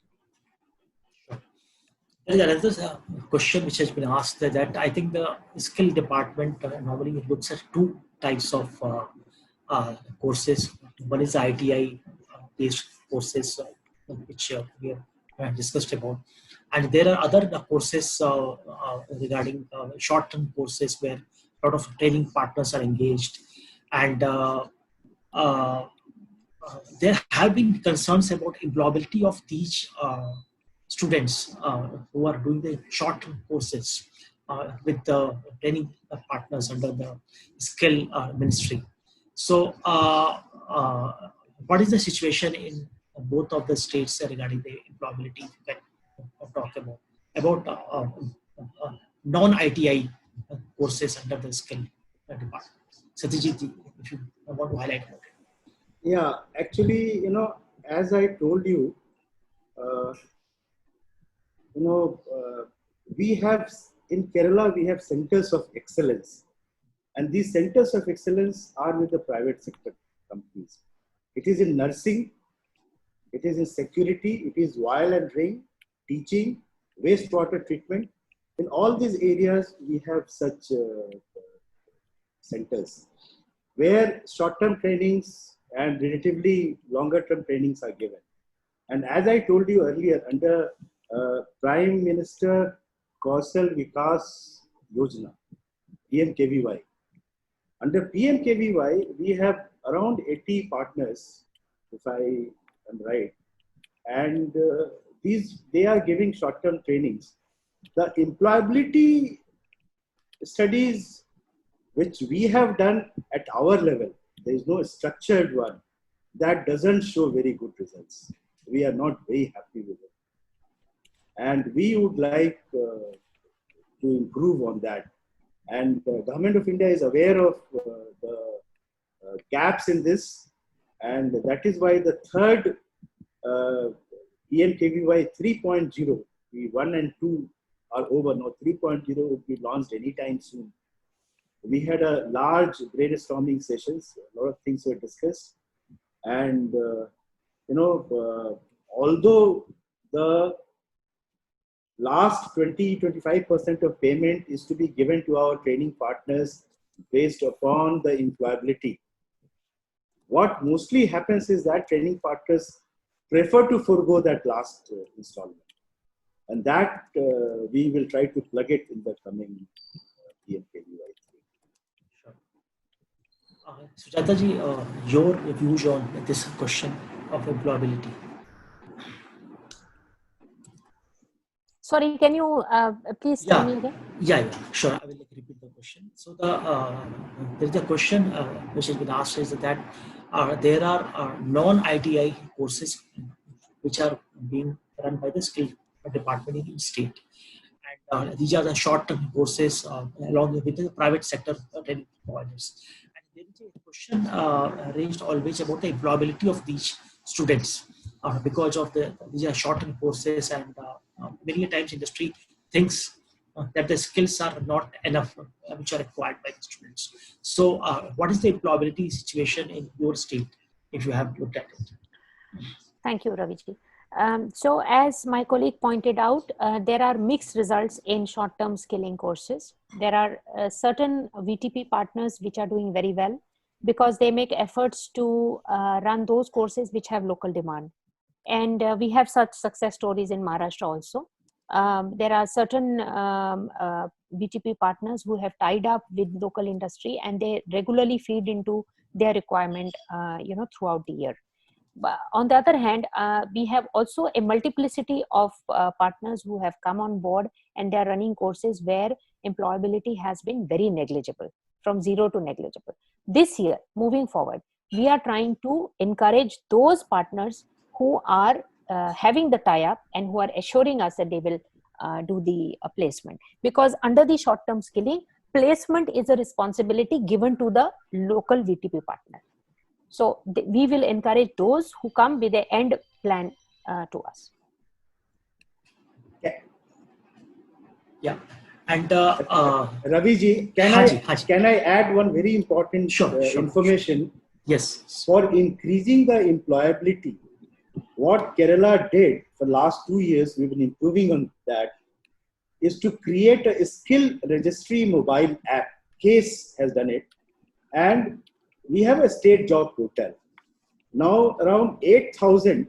There is another question which has been asked that I think the skill department normally looks at 2 types of courses. One is ITI-based courses, which we have discussed about. And there are other courses regarding short-term courses where a lot of training partners are engaged. And there have been concerns about employability of these students who are doing the short-term courses with the training partners under the skill ministry. So what is the situation in both of the states regarding the employability that we talk about non-ITI courses under the skill department? Satyajeet, if you want to highlight about it. Yeah, actually, as I told you, we have, in Kerala, we have centers of excellence. And these centers of excellence are with the private sector companies. It is in nursing, it is in security, it is oil and ring, teaching, wastewater treatment. In all these areas, we have such centers where short-term trainings and relatively longer term trainings are given. And as I told you earlier, under Prime Minister Kausal Vikas Yojana, PMKVY, under PMKVY, we have around 80 partners, if I am right, and they are giving short-term trainings. The employability studies which we have done at our level, there is no structured one, that doesn't show very good results. We are not very happy with it. And we would like to improve on that. And the Government of India is aware of the gaps in this. And that is why the third PMKVY 3.0, 1 and 2 are over. Now 3.0 will be launched anytime soon. We had a large brainstorming sessions. A lot of things were discussed. And, although the last 20-25% of payment is to be given to our training partners based upon the employability, what mostly happens is that training partners prefer to forego that last installment. And that we will try to plug it in the coming PMKVY. Sujata ji, your views on this question of employability? Sorry, can you please tell me again? Yeah, sure. I will repeat the question. So there is a question which has been asked is that there are non-ITI courses which are being run by the skill department in state. And these are the short-term courses along with the private sector training providers. And there is a question raised always about the employability of these students because of these are short-term courses, and many times industry thinks that the skills are not enough which are required by the students. So what is the employability situation in your state if you have looked at it? Thank you, Raviji. So as my colleague pointed out, there are mixed results in short-term skilling courses. There are certain VTP partners which are doing very well because they make efforts to run those courses which have local demand. And we have such success stories in Maharashtra also. There are certain VTP partners who have tied up with local industry, and they regularly feed into their requirement throughout the year. But on the other hand, we have also a multiplicity of partners who have come on board, and they are running courses where employability has been very negligible, from zero to negligible. This year, moving forward, we are trying to encourage those partners who are having the tie-up and who are assuring us that they will do the placement. Because under the short-term skilling, placement is a responsibility given to the local VTP partner. So we will encourage those who come with an end plan to us. Yeah. And Raviji, can I add one very important information? Sure. Yes. For increasing the employability, what Kerala did for the last 2 years, we've been improving on that, is to create a skill registry mobile app. CASE has done it. And we have a state job portal. Now around 8,000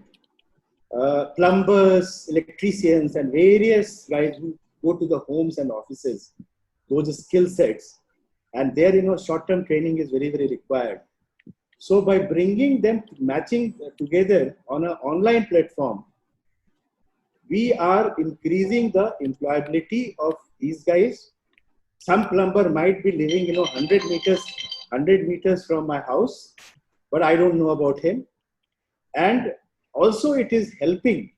plumbers, electricians, and various guys who go to the homes and offices, those skill sets. And there, short-term training is very, very required. So by bringing them, matching together on an online platform, we are increasing the employability of these guys. Some plumber might be living, 100 meters from my house, but I don't know about him. And also it is helping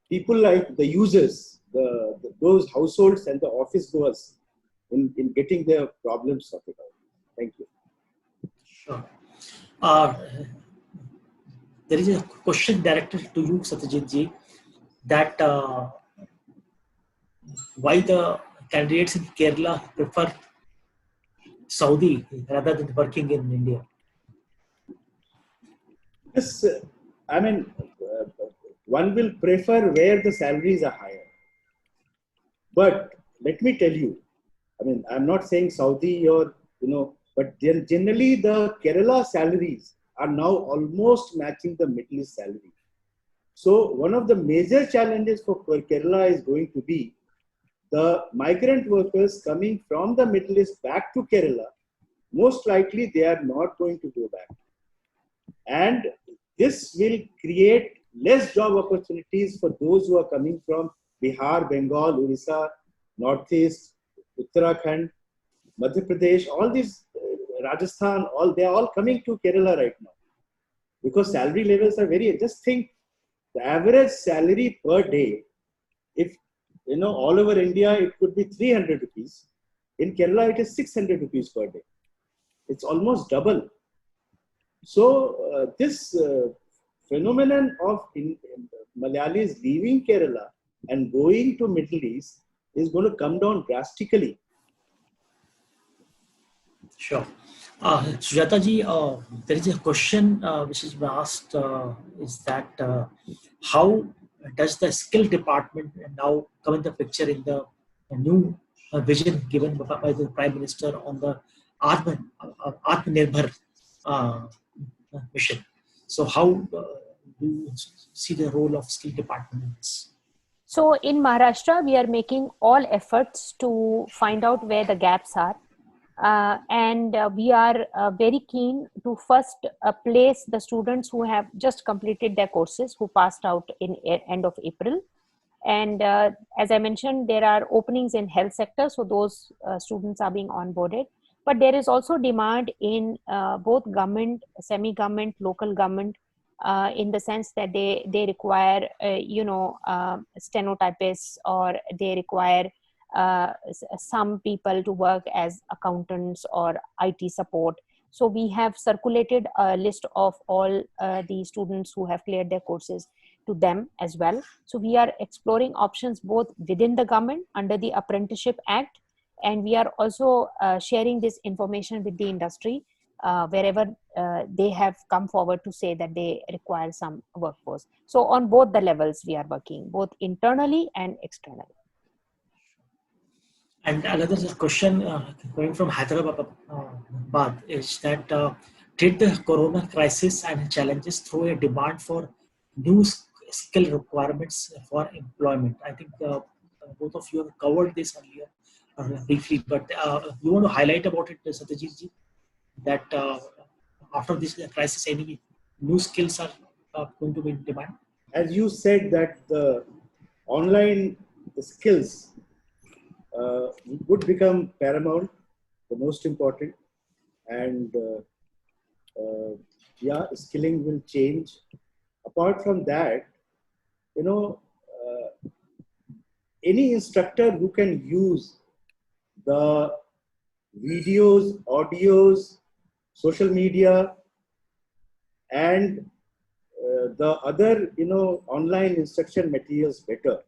people like the users, those households and the office goers in getting their problems sorted out. Thank you. Sure. There is a question directed to you, Satyajeet ji, that why the candidates in Kerala prefer Saudi rather than working in India. Yes, one will prefer where the salaries are higher. But let me tell you, I'm not saying Saudi or, but generally the Kerala salaries are now almost matching the Middle East salary. So one of the major challenges for Kerala is going to be the migrant workers coming from the Middle East back to Kerala. Most likely they are not going to go back. And this will create less job opportunities for those who are coming from Bihar, Bengal, Orissa, Northeast, Uttarakhand, Madhya Pradesh, all these, Rajasthan, they are all coming to Kerala right now. Because salary levels are just think the average salary per day, if all over India, it could be 300 rupees. In Kerala, it is 600 rupees per day. It's almost double. So this phenomenon of Malayalis leaving Kerala and going to Middle East is going to come down drastically. Sure. Sujata ji, there is a question which is asked is that how does the skill department now come in the picture in the new vision given by the Prime Minister on the Atmanirbhar mission? So how do you see the role of skill departments? So in Maharashtra, we are making all efforts to find out where the gaps are. And we are very keen to first place the students who have just completed their courses, who passed out in end of April. And as I mentioned, there are openings in health sector, so those students are being onboarded. But there is also demand in both government, semi-government, local government, in the sense that they require, stenotypists, or they require some people to work as accountants or IT support. So we have circulated a list of all the students who have cleared their courses to them as well. So we are exploring options both within the government under the Apprenticeship Act, and we are also sharing this information with the industry wherever they have come forward to say that they require some workforce. So on both the levels we are working, both internally and externally. And another question going from Hyderabad is that did the corona crisis and challenges throw a demand for new skill requirements for employment? I think both of you have covered this earlier briefly, but you want to highlight about it, Satyajeet ji, that after this crisis, any new skills are going to be in demand? As you said that the online skills would become paramount, the most important, and skilling will change. Apart from that, any instructor who can use the videos, audios, social media, and the other online instruction materials better,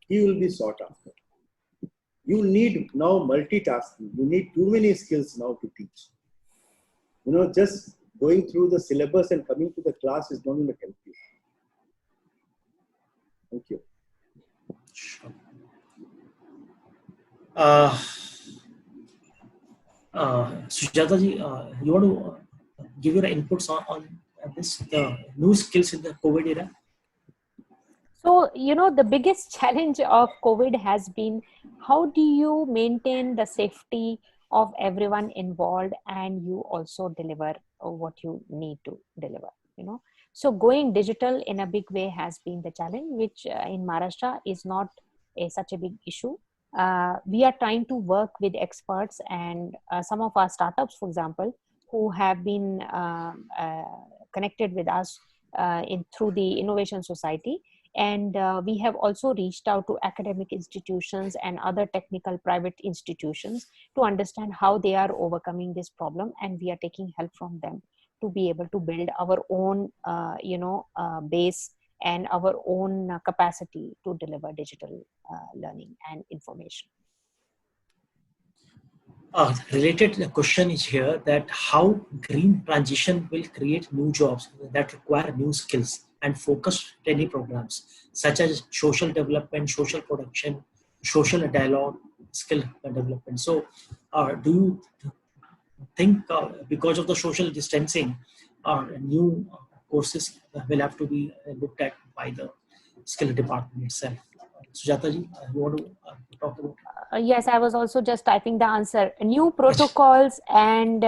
he will be sought after. You need now multitasking. You need too many skills now to teach. Just going through the syllabus and coming to the class is not going to help you. Thank you. Sure. Sujata ji, you want to give your inputs on this, the new skills in the COVID era? So, the biggest challenge of COVID has been, how do you maintain the safety of everyone involved and you also deliver what you need to deliver, So going digital in a big way has been the challenge, which in Maharashtra is not such a big issue. We are trying to work with experts and some of our startups, for example, who have been connected with us through the Innovation Society. And we have also reached out to academic institutions and other technical private institutions to understand how they are overcoming this problem. And we are taking help from them to be able to build our own, base and our own capacity to deliver digital learning and information. Related question is here that how green transition will create new jobs that require new skills and focused training programs such as social development, social production, social dialogue, skill development. So do you think because of the social distancing, new courses will have to be looked at by the skill department itself. Sujata ji, you want to talk about? Yes, I was also just typing the answer. New protocols and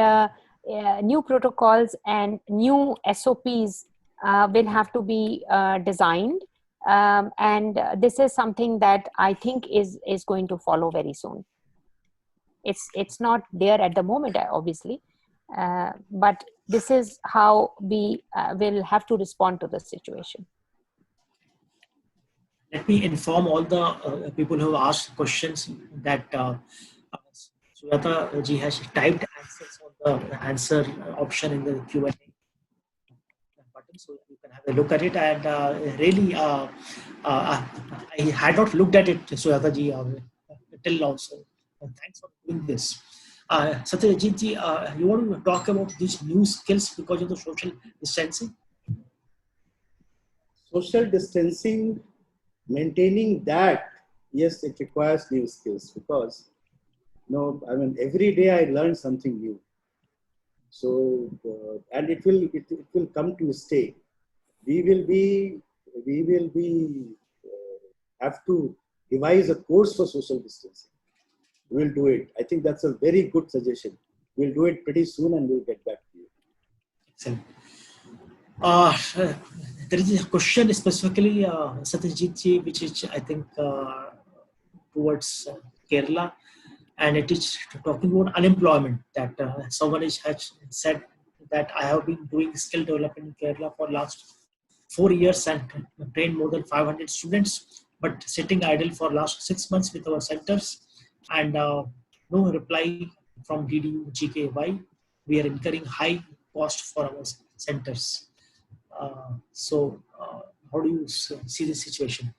new SOPs will have to be designed, and this is something that I think is going to follow very soon. It's not there at the moment, obviously, but this is how we will have to respond to the situation. Let me inform all the people who have asked questions that Sujata ji has typed answers on the answer option in the Q&A button, so you can have a look at it. And really, I had not looked at it, Sujata ji, till now. So thanks for doing this. Satyajeet ji, you want to talk about these new skills because of the social distancing? Social distancing, maintaining that, yes, it requires new skills because, I mean, every day I learn something new. So, and it will come to stay. We will be have to devise a course for social distancing. We'll do it. I think that's a very good suggestion. We'll do it pretty soon and we'll get back to you. Excellent. There is a question specifically, Satyajeet ji, which is, I think, towards Kerala, and it is talking about unemployment. That someone has said that I have been doing skill development in Kerala for last 4 years and trained more than 500 students, but sitting idle for last 6 months with our centers, and no reply from DDU GKY. We are incurring high cost for our centers. So, how do you see this situation,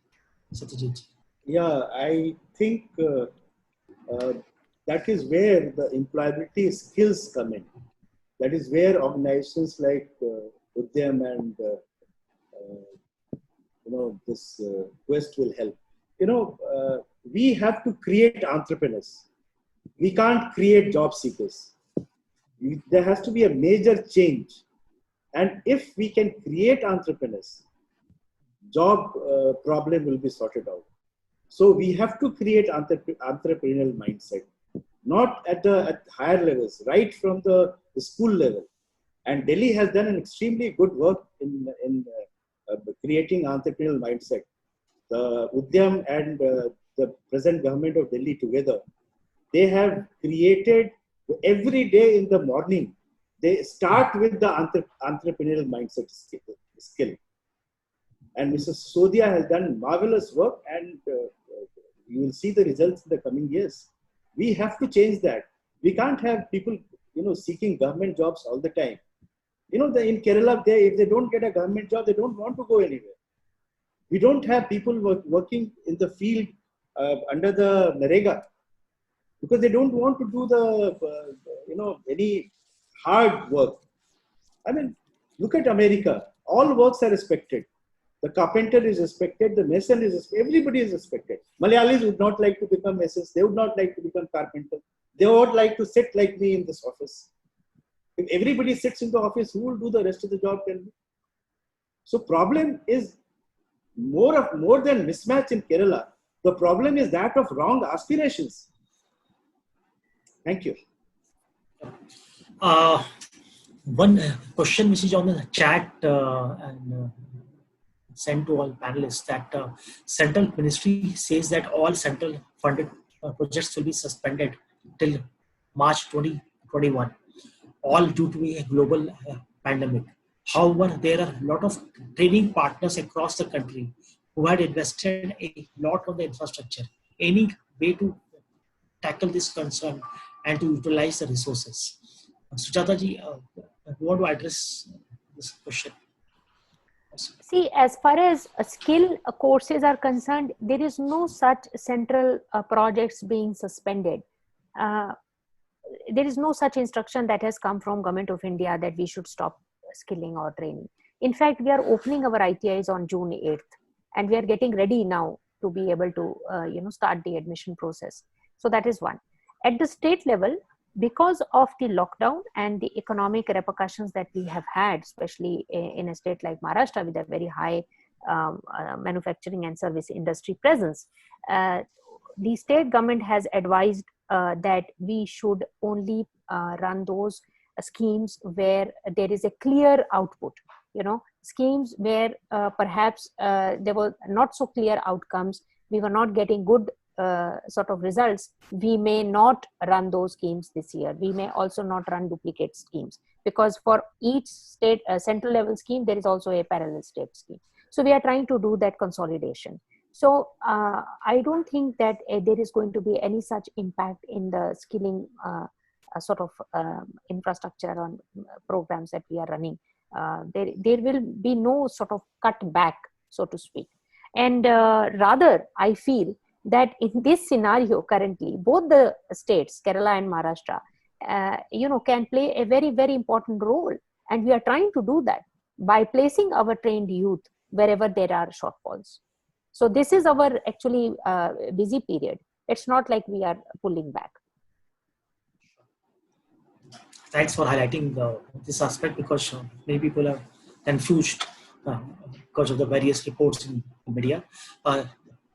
Satyajit? Yeah, I think that is where the employability skills come in. That is where organizations like Udyam and this Quest will help. We have to create entrepreneurs. We can't create job seekers. There has to be a major change. And if we can create entrepreneurs, job problem will be sorted out. So we have to create entrepreneurial mindset, not at higher levels, right from the school level. And Delhi has done an extremely good work in creating entrepreneurial mindset. The Udyam and the present government of Delhi together, they have created every day in the morning. They start with the entrepreneurial mindset skill. And Mrs. Sodia has done marvelous work, and you will see the results in the coming years. We have to change that. We can't have people, seeking government jobs all the time. In Kerala, if they don't get a government job, they don't want to go anywhere. We don't have people working in the field under the Narega because they don't want to do any hard work. I mean, look at America. All works are respected. The carpenter is respected. The mason is respected. Everybody is respected. Malayalis would not like to become masons. They would not like to become carpenters. They would like to sit like me in this office. If everybody sits in the office, who will do the rest of the job? So problem is more than mismatch in Kerala. The problem is that of wrong aspirations. Thank you. One question which is on the chat and sent to all panelists, that central ministry says that all central funded projects will be suspended till March 2021, all due to a global pandemic. However, there are a lot of training partners across the country who had invested a lot on the infrastructure. Any way to tackle this concern and to utilize the resources? Sujata ji, you want to address this question? See, as far as skill courses are concerned, there is no such central projects being suspended. There is no such instruction that has come from Government of India that we should stop skilling or training. In fact, we are opening our ITIs on June 8th, and we are getting ready now to be able to start the admission process. So that is one. At the state level, because of the lockdown and the economic repercussions that we have had, especially in a state like Maharashtra with a very high manufacturing and service industry presence, the state government has advised that we should only run those schemes where there is a clear output. Schemes where perhaps there were not so clear outcomes, we were not getting good sort of results, we may not run those schemes this year. We may also not run duplicate schemes, because for each state central level scheme there is also a parallel state scheme. So we are trying to do that consolidation. So I don't think that there is going to be any such impact in the skilling sort of infrastructure on programs that we are running. There will be no sort of cut back, so to speak. And rather, I feel that in this scenario currently, both the states, Kerala and Maharashtra, can play a very, very important role. And we are trying to do that by placing our trained youth wherever there are shortfalls. So this is our actually busy period. It's not like we are pulling back. Thanks for highlighting this aspect, because many people are confused because of the various reports in the media.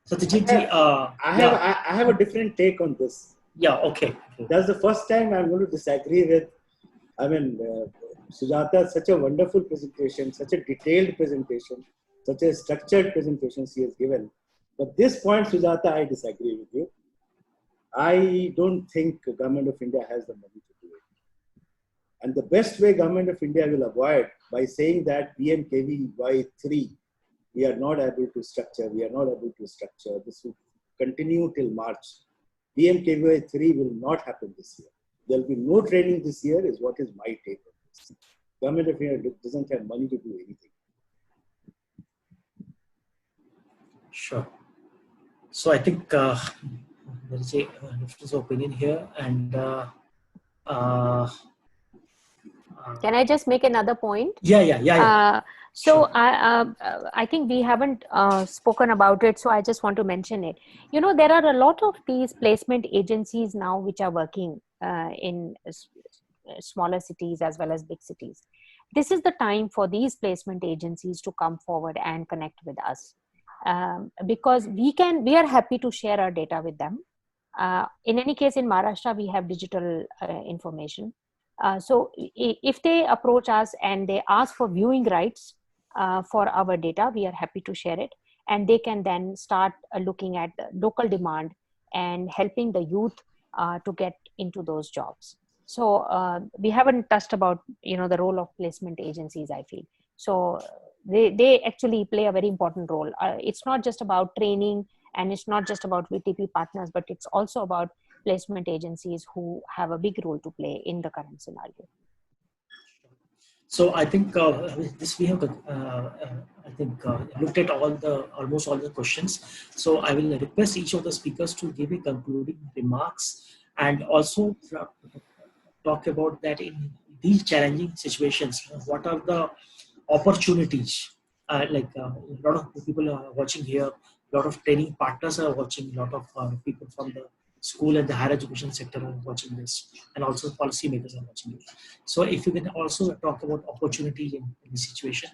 Satyajit ji, I have a different take on this. Yeah, okay. That's the first time I'm going to disagree with. Sujata, such a wonderful presentation, such a detailed presentation, such a structured presentation she has given. But this point, Sujata, I disagree with you. I don't think the Government of India has the money to do it. And the best way Government of India will avoid by saying that PMKVY 3, we are not able to structure, this will continue till March. PMKVY 3 will not happen this year. There will be no training this year is what is my take on this. Government of India doesn't have money to do anything. Sure. So I think there is a difference of opinion here, and can I just make another point? Yeah. So sure. I think we haven't spoken about it, so I just want to mention it. There are a lot of these placement agencies now which are working in smaller cities as well as big cities. This is the time for these placement agencies to come forward and connect with us, because we are happy to share our data with them. In any case, in Maharashtra, we have digital information. So if they approach us and they ask for viewing rights for our data, we are happy to share it. And they can then start looking at the local demand and helping the youth to get into those jobs. So we haven't touched about, the role of placement agencies, I feel. So they actually play a very important role. It's not just about training, and it's not just about VTP partners, but it's also about placement agencies who have a big role to play in the current scenario. So I think this we have looked at almost all the questions. So I will request each of the speakers to give a concluding remarks, and also talk about that in these challenging situations, what are the opportunities? A lot of people are watching here, a lot of training partners are watching, a lot of people from the school and the higher education sector are watching this, and also policymakers are watching it. So if you can also talk about opportunity in this situation,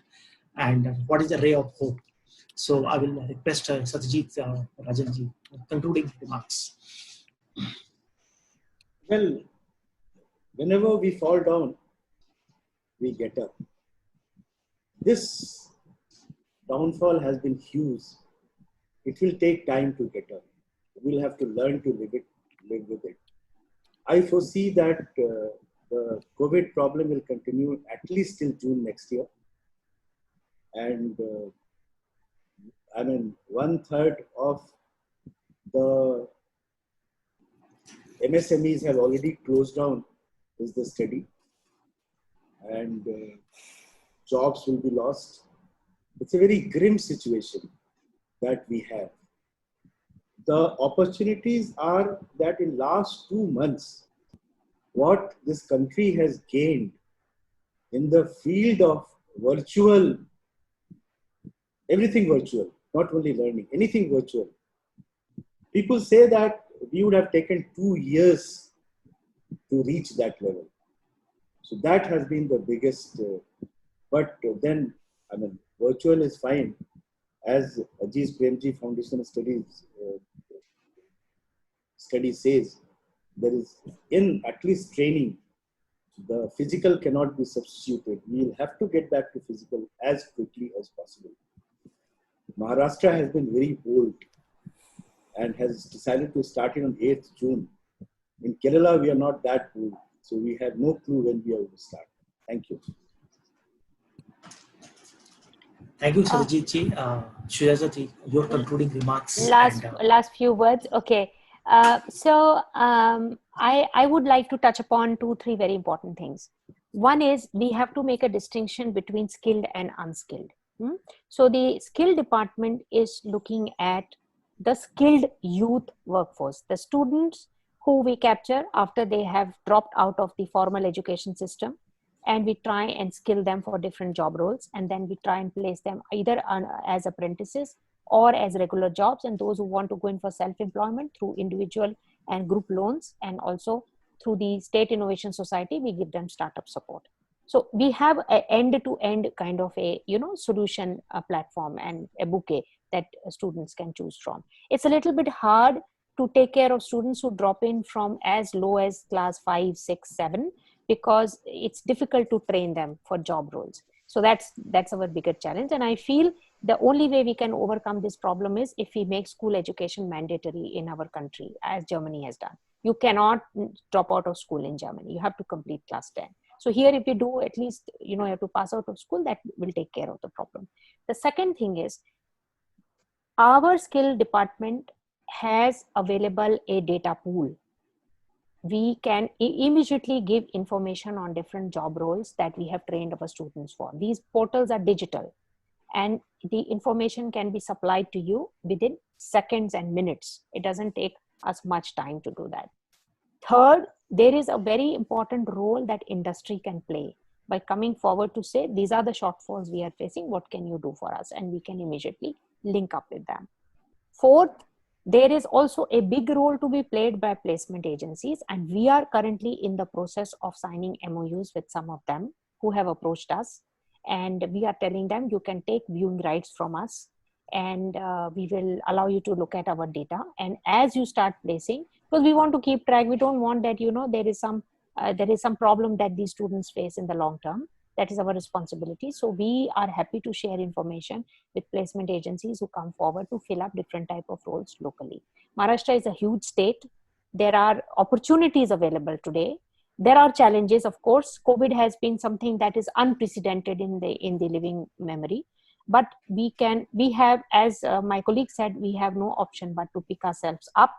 and what is the ray of hope. So I will request Satyajeet Rajan ji, concluding remarks. Well, whenever we fall down, we get up. This downfall has been huge. It will take time to get up. We'll have to learn to live with it. I foresee that the COVID problem will continue at least till June next year. And 1/3 of the MSMEs have already closed down, is the study. And jobs will be lost. It's a very grim situation that we have. The opportunities are that in last 2 months, what this country has gained in the field of virtual, everything virtual, not only learning, anything virtual. People say that we would have taken 2 years to reach that level. So that has been the biggest, but then, I mean, virtual is fine. As Aziz Premji Foundational study says, there is, in at least training, the physical cannot be substituted. We will have to get back to physical as quickly as possible. Maharashtra has been very bold and has decided to start it on 8th June. In Kerala, we are not that bold, so we have no clue when we are going to start. Thank you. Thank you, Satyajeet ji. Shreyaza ji, your concluding remarks. Last few words. Okay. I would like to touch upon 2-3 very important things. One is we have to make a distinction between skilled and unskilled. So the skill department is looking at the skilled youth workforce, the students who we capture after they have dropped out of the formal education system, and we try and skill them for different job roles, and then we try and place them either as apprentices or as regular jobs, and those who want to go in for self-employment through individual and group loans, and also through the State Innovation Society, we give them startup support. So we have an end-to-end kind of a solution platform and a bouquet that students can choose from. It's a little bit hard to take care of students who drop in from as low as class 5, 6, 7, because it's difficult to train them for job roles. So that's our bigger challenge. And I feel the only way we can overcome this problem is if we make school education mandatory in our country, as Germany has done. You cannot drop out of school in Germany. You have to complete class 10. So here, if you do at least, you have to pass out of school, that will take care of the problem. The second thing is, our skill department has available a data pool. We can immediately give information on different job roles that we have trained our students for. These portals are digital, and the information can be supplied to you within seconds and minutes. It doesn't take us much time to do that. Third, there is a very important role that industry can play by coming forward to say, these are the shortfalls we are facing, what can you do for us? And we can immediately link up with them. Fourth, there is also a big role to be played by placement agencies, and we are currently in the process of signing MOUs with some of them who have approached us, and we are telling them, you can take viewing rights from us, and we will allow you to look at our data. And as you start placing, because we want to keep track, we don't want that there is some problem that these students face in the long term. That is our responsibility. So we are happy to share information with placement agencies who come forward to fill up different type of roles locally. Maharashtra is a huge state. There are opportunities available today. There are challenges, of course. COVID has been something that is unprecedented in the living memory. But we have, as my colleague said, we have no option but to pick ourselves up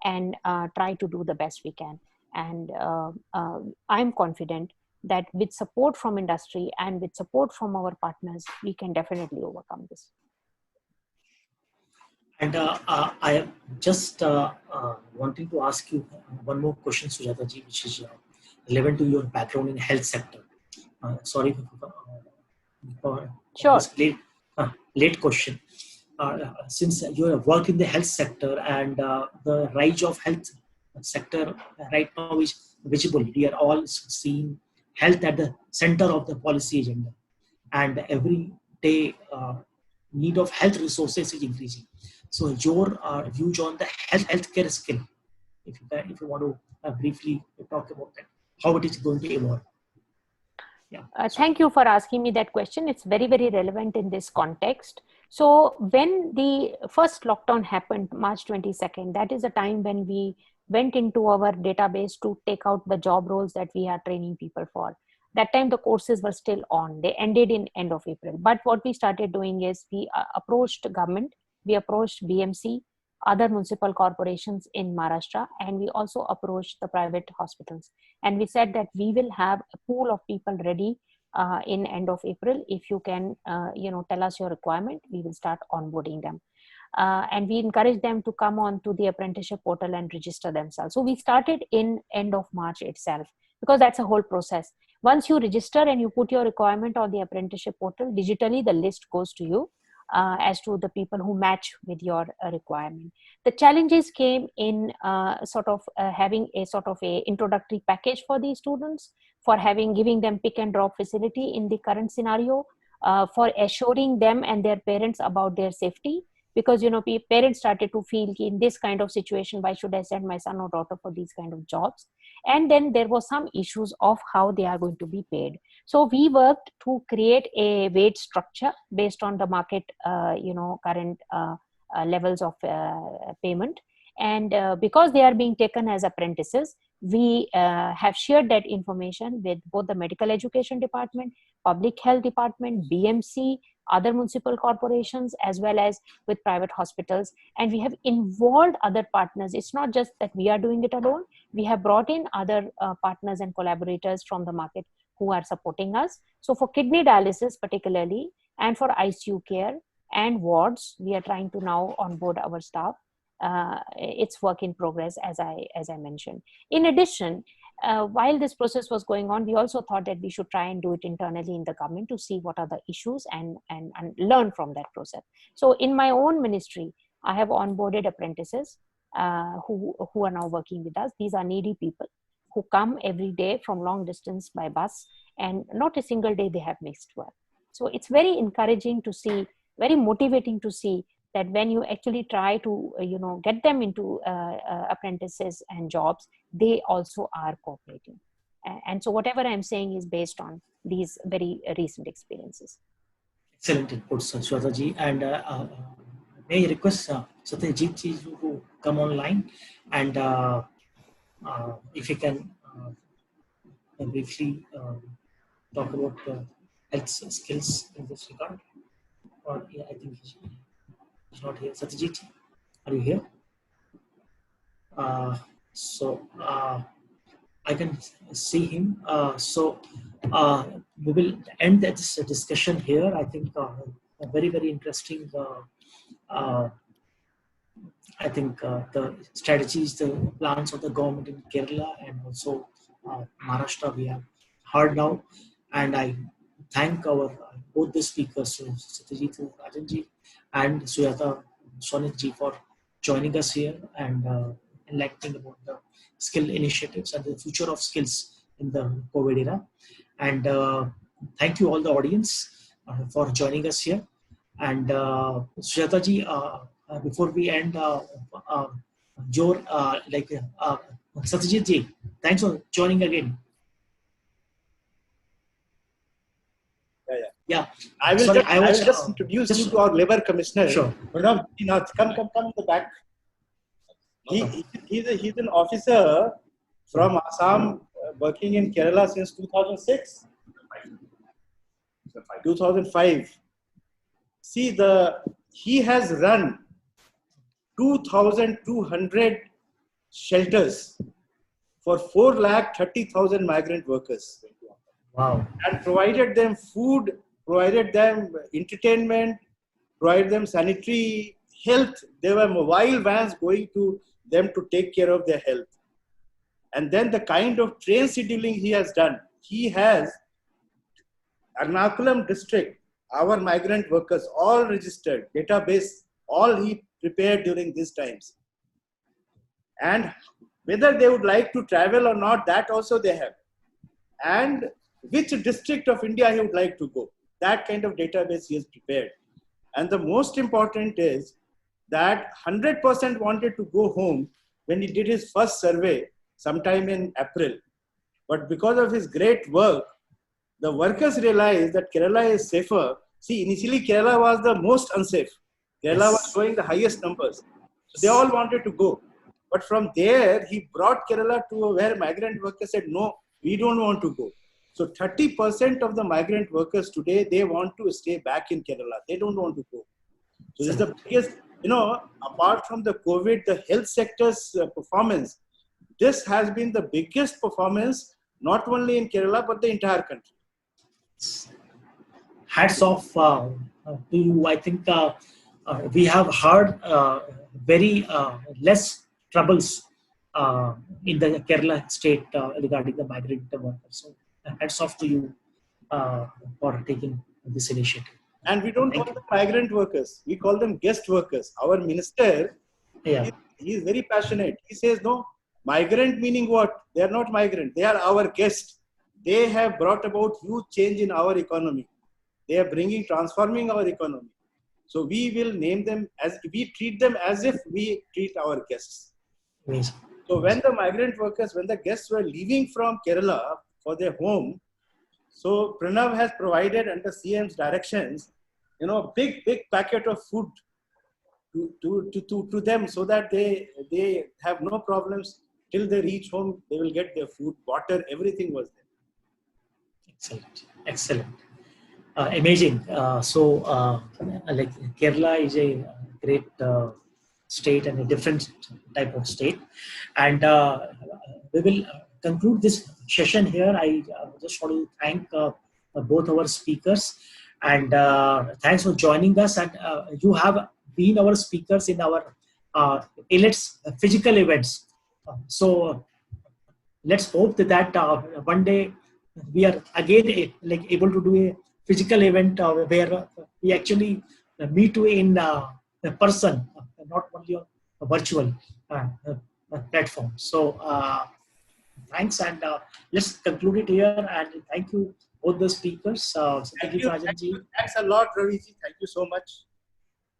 and try to do the best we can. And I'm confident that with support from industry and with support from our partners, we can definitely overcome this. And I am just wanting to ask you one more question, Sujata ji, which is relevant to your background in health sector. Sorry for Sure. this late question. Since you have worked in the health sector, and the rise of health sector right now is visible. We are all seeing health at the center of the policy agenda, and every day need of health resources is increasing. So your views on the healthcare skill, if you want to briefly talk about that, how it is going to evolve. Yeah. Thank you for asking me that question. It's very, very relevant in this context. So when the first lockdown happened, March 22nd, that is the time when we went into our database to take out the job roles that we are training people for. That time the courses were still on. They ended in end of April. But what we started doing is we approached government, we approached BMC, other municipal corporations in Maharashtra, and we also approached the private hospitals. And we said that we will have a pool of people ready in end of April. If you can, tell us your requirement, we will start onboarding them. And we encourage them to come on to the apprenticeship portal and register themselves. So we started in end of March itself, because that's a whole process. Once you register and you put your requirement on the apprenticeship portal, digitally the list goes to you. as to the people who match with your requirement. The challenges came in having a sort of a introductory package for these students, for giving them pick and drop facility in the current scenario, for assuring them and their parents about their safety, because parents started to feel in this kind of situation, why should I send my son or daughter for these kind of jobs? And then there was some issues of how they are going to be paid. So we worked to create a wage structure based on the market current levels of payment. And because they are being taken as apprentices, we have shared that information with both the medical education department, public health department, BMC, other municipal corporations, as well as with private hospitals. And we have involved other partners. It's not just that we are doing it alone. We have brought in other partners and collaborators from the market who are supporting us. So for kidney dialysis particularly, and for ICU care and wards, we are trying to now onboard our staff. It's work in progress, as I mentioned. In addition, while this process was going on, we also thought that we should try and do it internally in the government to see what are the issues and learn from that process. So in my own ministry, I have onboarded apprentices who are now working with us. These are needy people who come every day from long distance by bus, and not a single day they have missed work. So it's very encouraging to see, very motivating to see that when you actually try to get them into apprentices and jobs, they also are cooperating. And so whatever I'm saying is based on these very recent experiences. Excellent input, Shweta ji. And may I request Satyajeet ji to come online, and if you can briefly talk about health skills in this regard. Or yeah, I think he's not here. Satyajeet, are you here? I can see him. We will end this discussion here. I think a very, very interesting. I think the strategies, the plans of the government in Kerala and also Maharashtra we have heard now. And I thank our both the speakers, Satyajeet Rajan ji and Suyata Sonik ji, for joining us here and enlightening about the skill initiatives and the future of skills in the COVID era. And thank you all the audience for joining us here. And Suyata ji, before we end, Satyajeet ji, thanks for joining again. Yeah. I will just introduce you to our Labour Commissioner. Sure. Come in the back. He's an officer from Assam, working in Kerala since 2006. 2005. See, he has run 2,200 shelters for 430,000 migrant workers. Wow. And provided them food, provided them entertainment, provided them sanitary, health. There were mobile vans going to them to take care of their health. And then the kind of train scheduling he has done. He has Ernakulam district, our migrant workers, all registered, database, all he prepared during these times. And whether they would like to travel or not, that also they have. And which district of India he would like to go. That kind of database he has prepared. And the most important is that 100% wanted to go home when he did his first survey sometime in April. But because of his great work, the workers realized that Kerala is safer. See, initially Kerala was the most unsafe. Kerala was showing the highest numbers. So they all wanted to go. But from there, he brought Kerala to where migrant workers said, no, we don't want to go. So 30% of the migrant workers today, they want to stay back in Kerala. They don't want to go. So this is the biggest, apart from the COVID, the health sector's performance, this has been the biggest performance, not only in Kerala, but the entire country. Hats off to you. I think we have heard very less troubles in the Kerala state regarding the migrant workers. So hats off to you for taking this initiative. And we don't Thank call you. them migrant workers. We call them guest workers. Our minister, Yeah. he is very passionate. He says, no, migrant meaning what? They are not migrant. They are our guests. They have brought about huge change in our economy. They are transforming our economy. So we will name them we treat them as if we treat our guests. Amazing. So when the migrant workers, when the guests were leaving from Kerala for their home, so Pranav has provided under CM's directions, big packet of food to them, so that they have no problems till they reach home. They will get their food, water, everything was there. Excellent. Excellent. Amazing. Like Kerala is a great state and a different type of state. And we will conclude this session here. I just want to thank both our speakers, and thanks for joining us. And you have been our speakers in our Elets physical events. So let's hope that one day we are again able to do a physical event where we actually meet you in person, not only on a virtual platform. So thanks, and let's conclude it here. And thank you both the speakers, Satyajeet Rajan ji. Thanks a lot, Ravi ji. Thank you so much.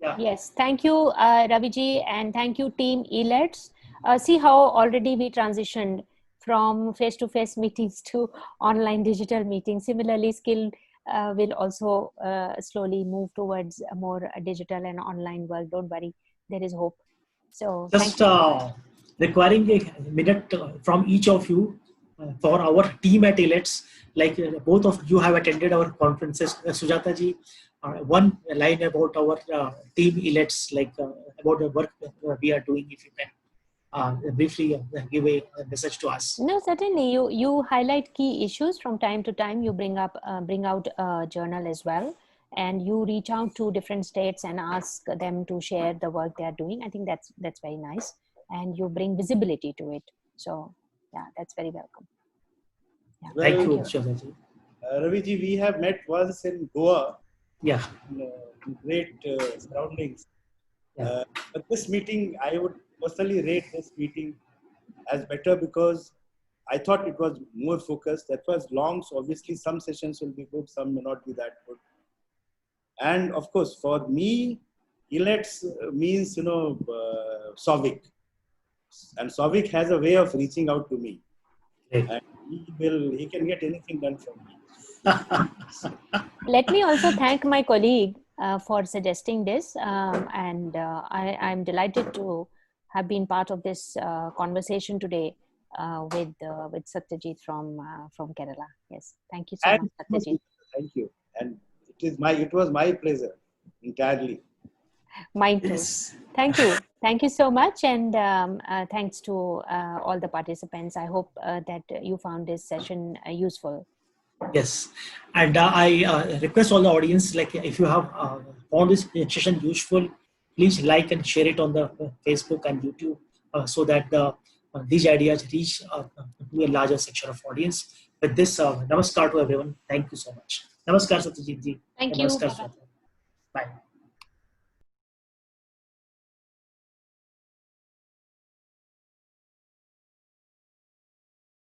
Yeah. Yes, thank you, Ravi ji, and thank you, team Elets. See how already we transitioned from face-to-face meetings to online digital meetings. Similarly, Skilled will also slowly move towards a more digital and online world. Don't worry, there is hope. So just requiring a minute from each of you for our team at Elets. Like both of you have attended our conferences. Sujata ji, one line about our team Elets, like about the work we are doing, if you can briefly give a message to us. No, certainly. You highlight key issues from time to time. You bring out a journal as well, and you reach out to different states and ask them to share the work they are doing. I think that's very nice, and you bring visibility to it. So yeah, that's very welcome. Yeah. Well, thank you, Shazhaji. Ravi ji, we have met once in Goa. Yeah. In great surroundings. Yeah. But this meeting, I would personally rate this meeting as better because I thought it was more focused. That was long, so obviously some sessions will be good, some may not be that good. And of course, for me, Elets means, Sovic. And Sovic has a way of reaching out to me. Right. And he can get anything done from me. Let me also thank my colleague for suggesting this. I'm delighted to have been part of this conversation today with Satyajeet from Kerala. Yes, thank you so much, Satyajeet. Thank you, and it was my pleasure entirely. Mine too. Yes. Thank you so much, and thanks to all the participants. I hope that you found this session useful. Yes, and I request all the audience, like if you have found this session useful, please like and share it on the Facebook and YouTube so that these ideas reach to a larger section of audience. With this, namaskar to everyone. Thank you so much. Namaskar, Satyajeet ji. Thank namaskar, you. Bye.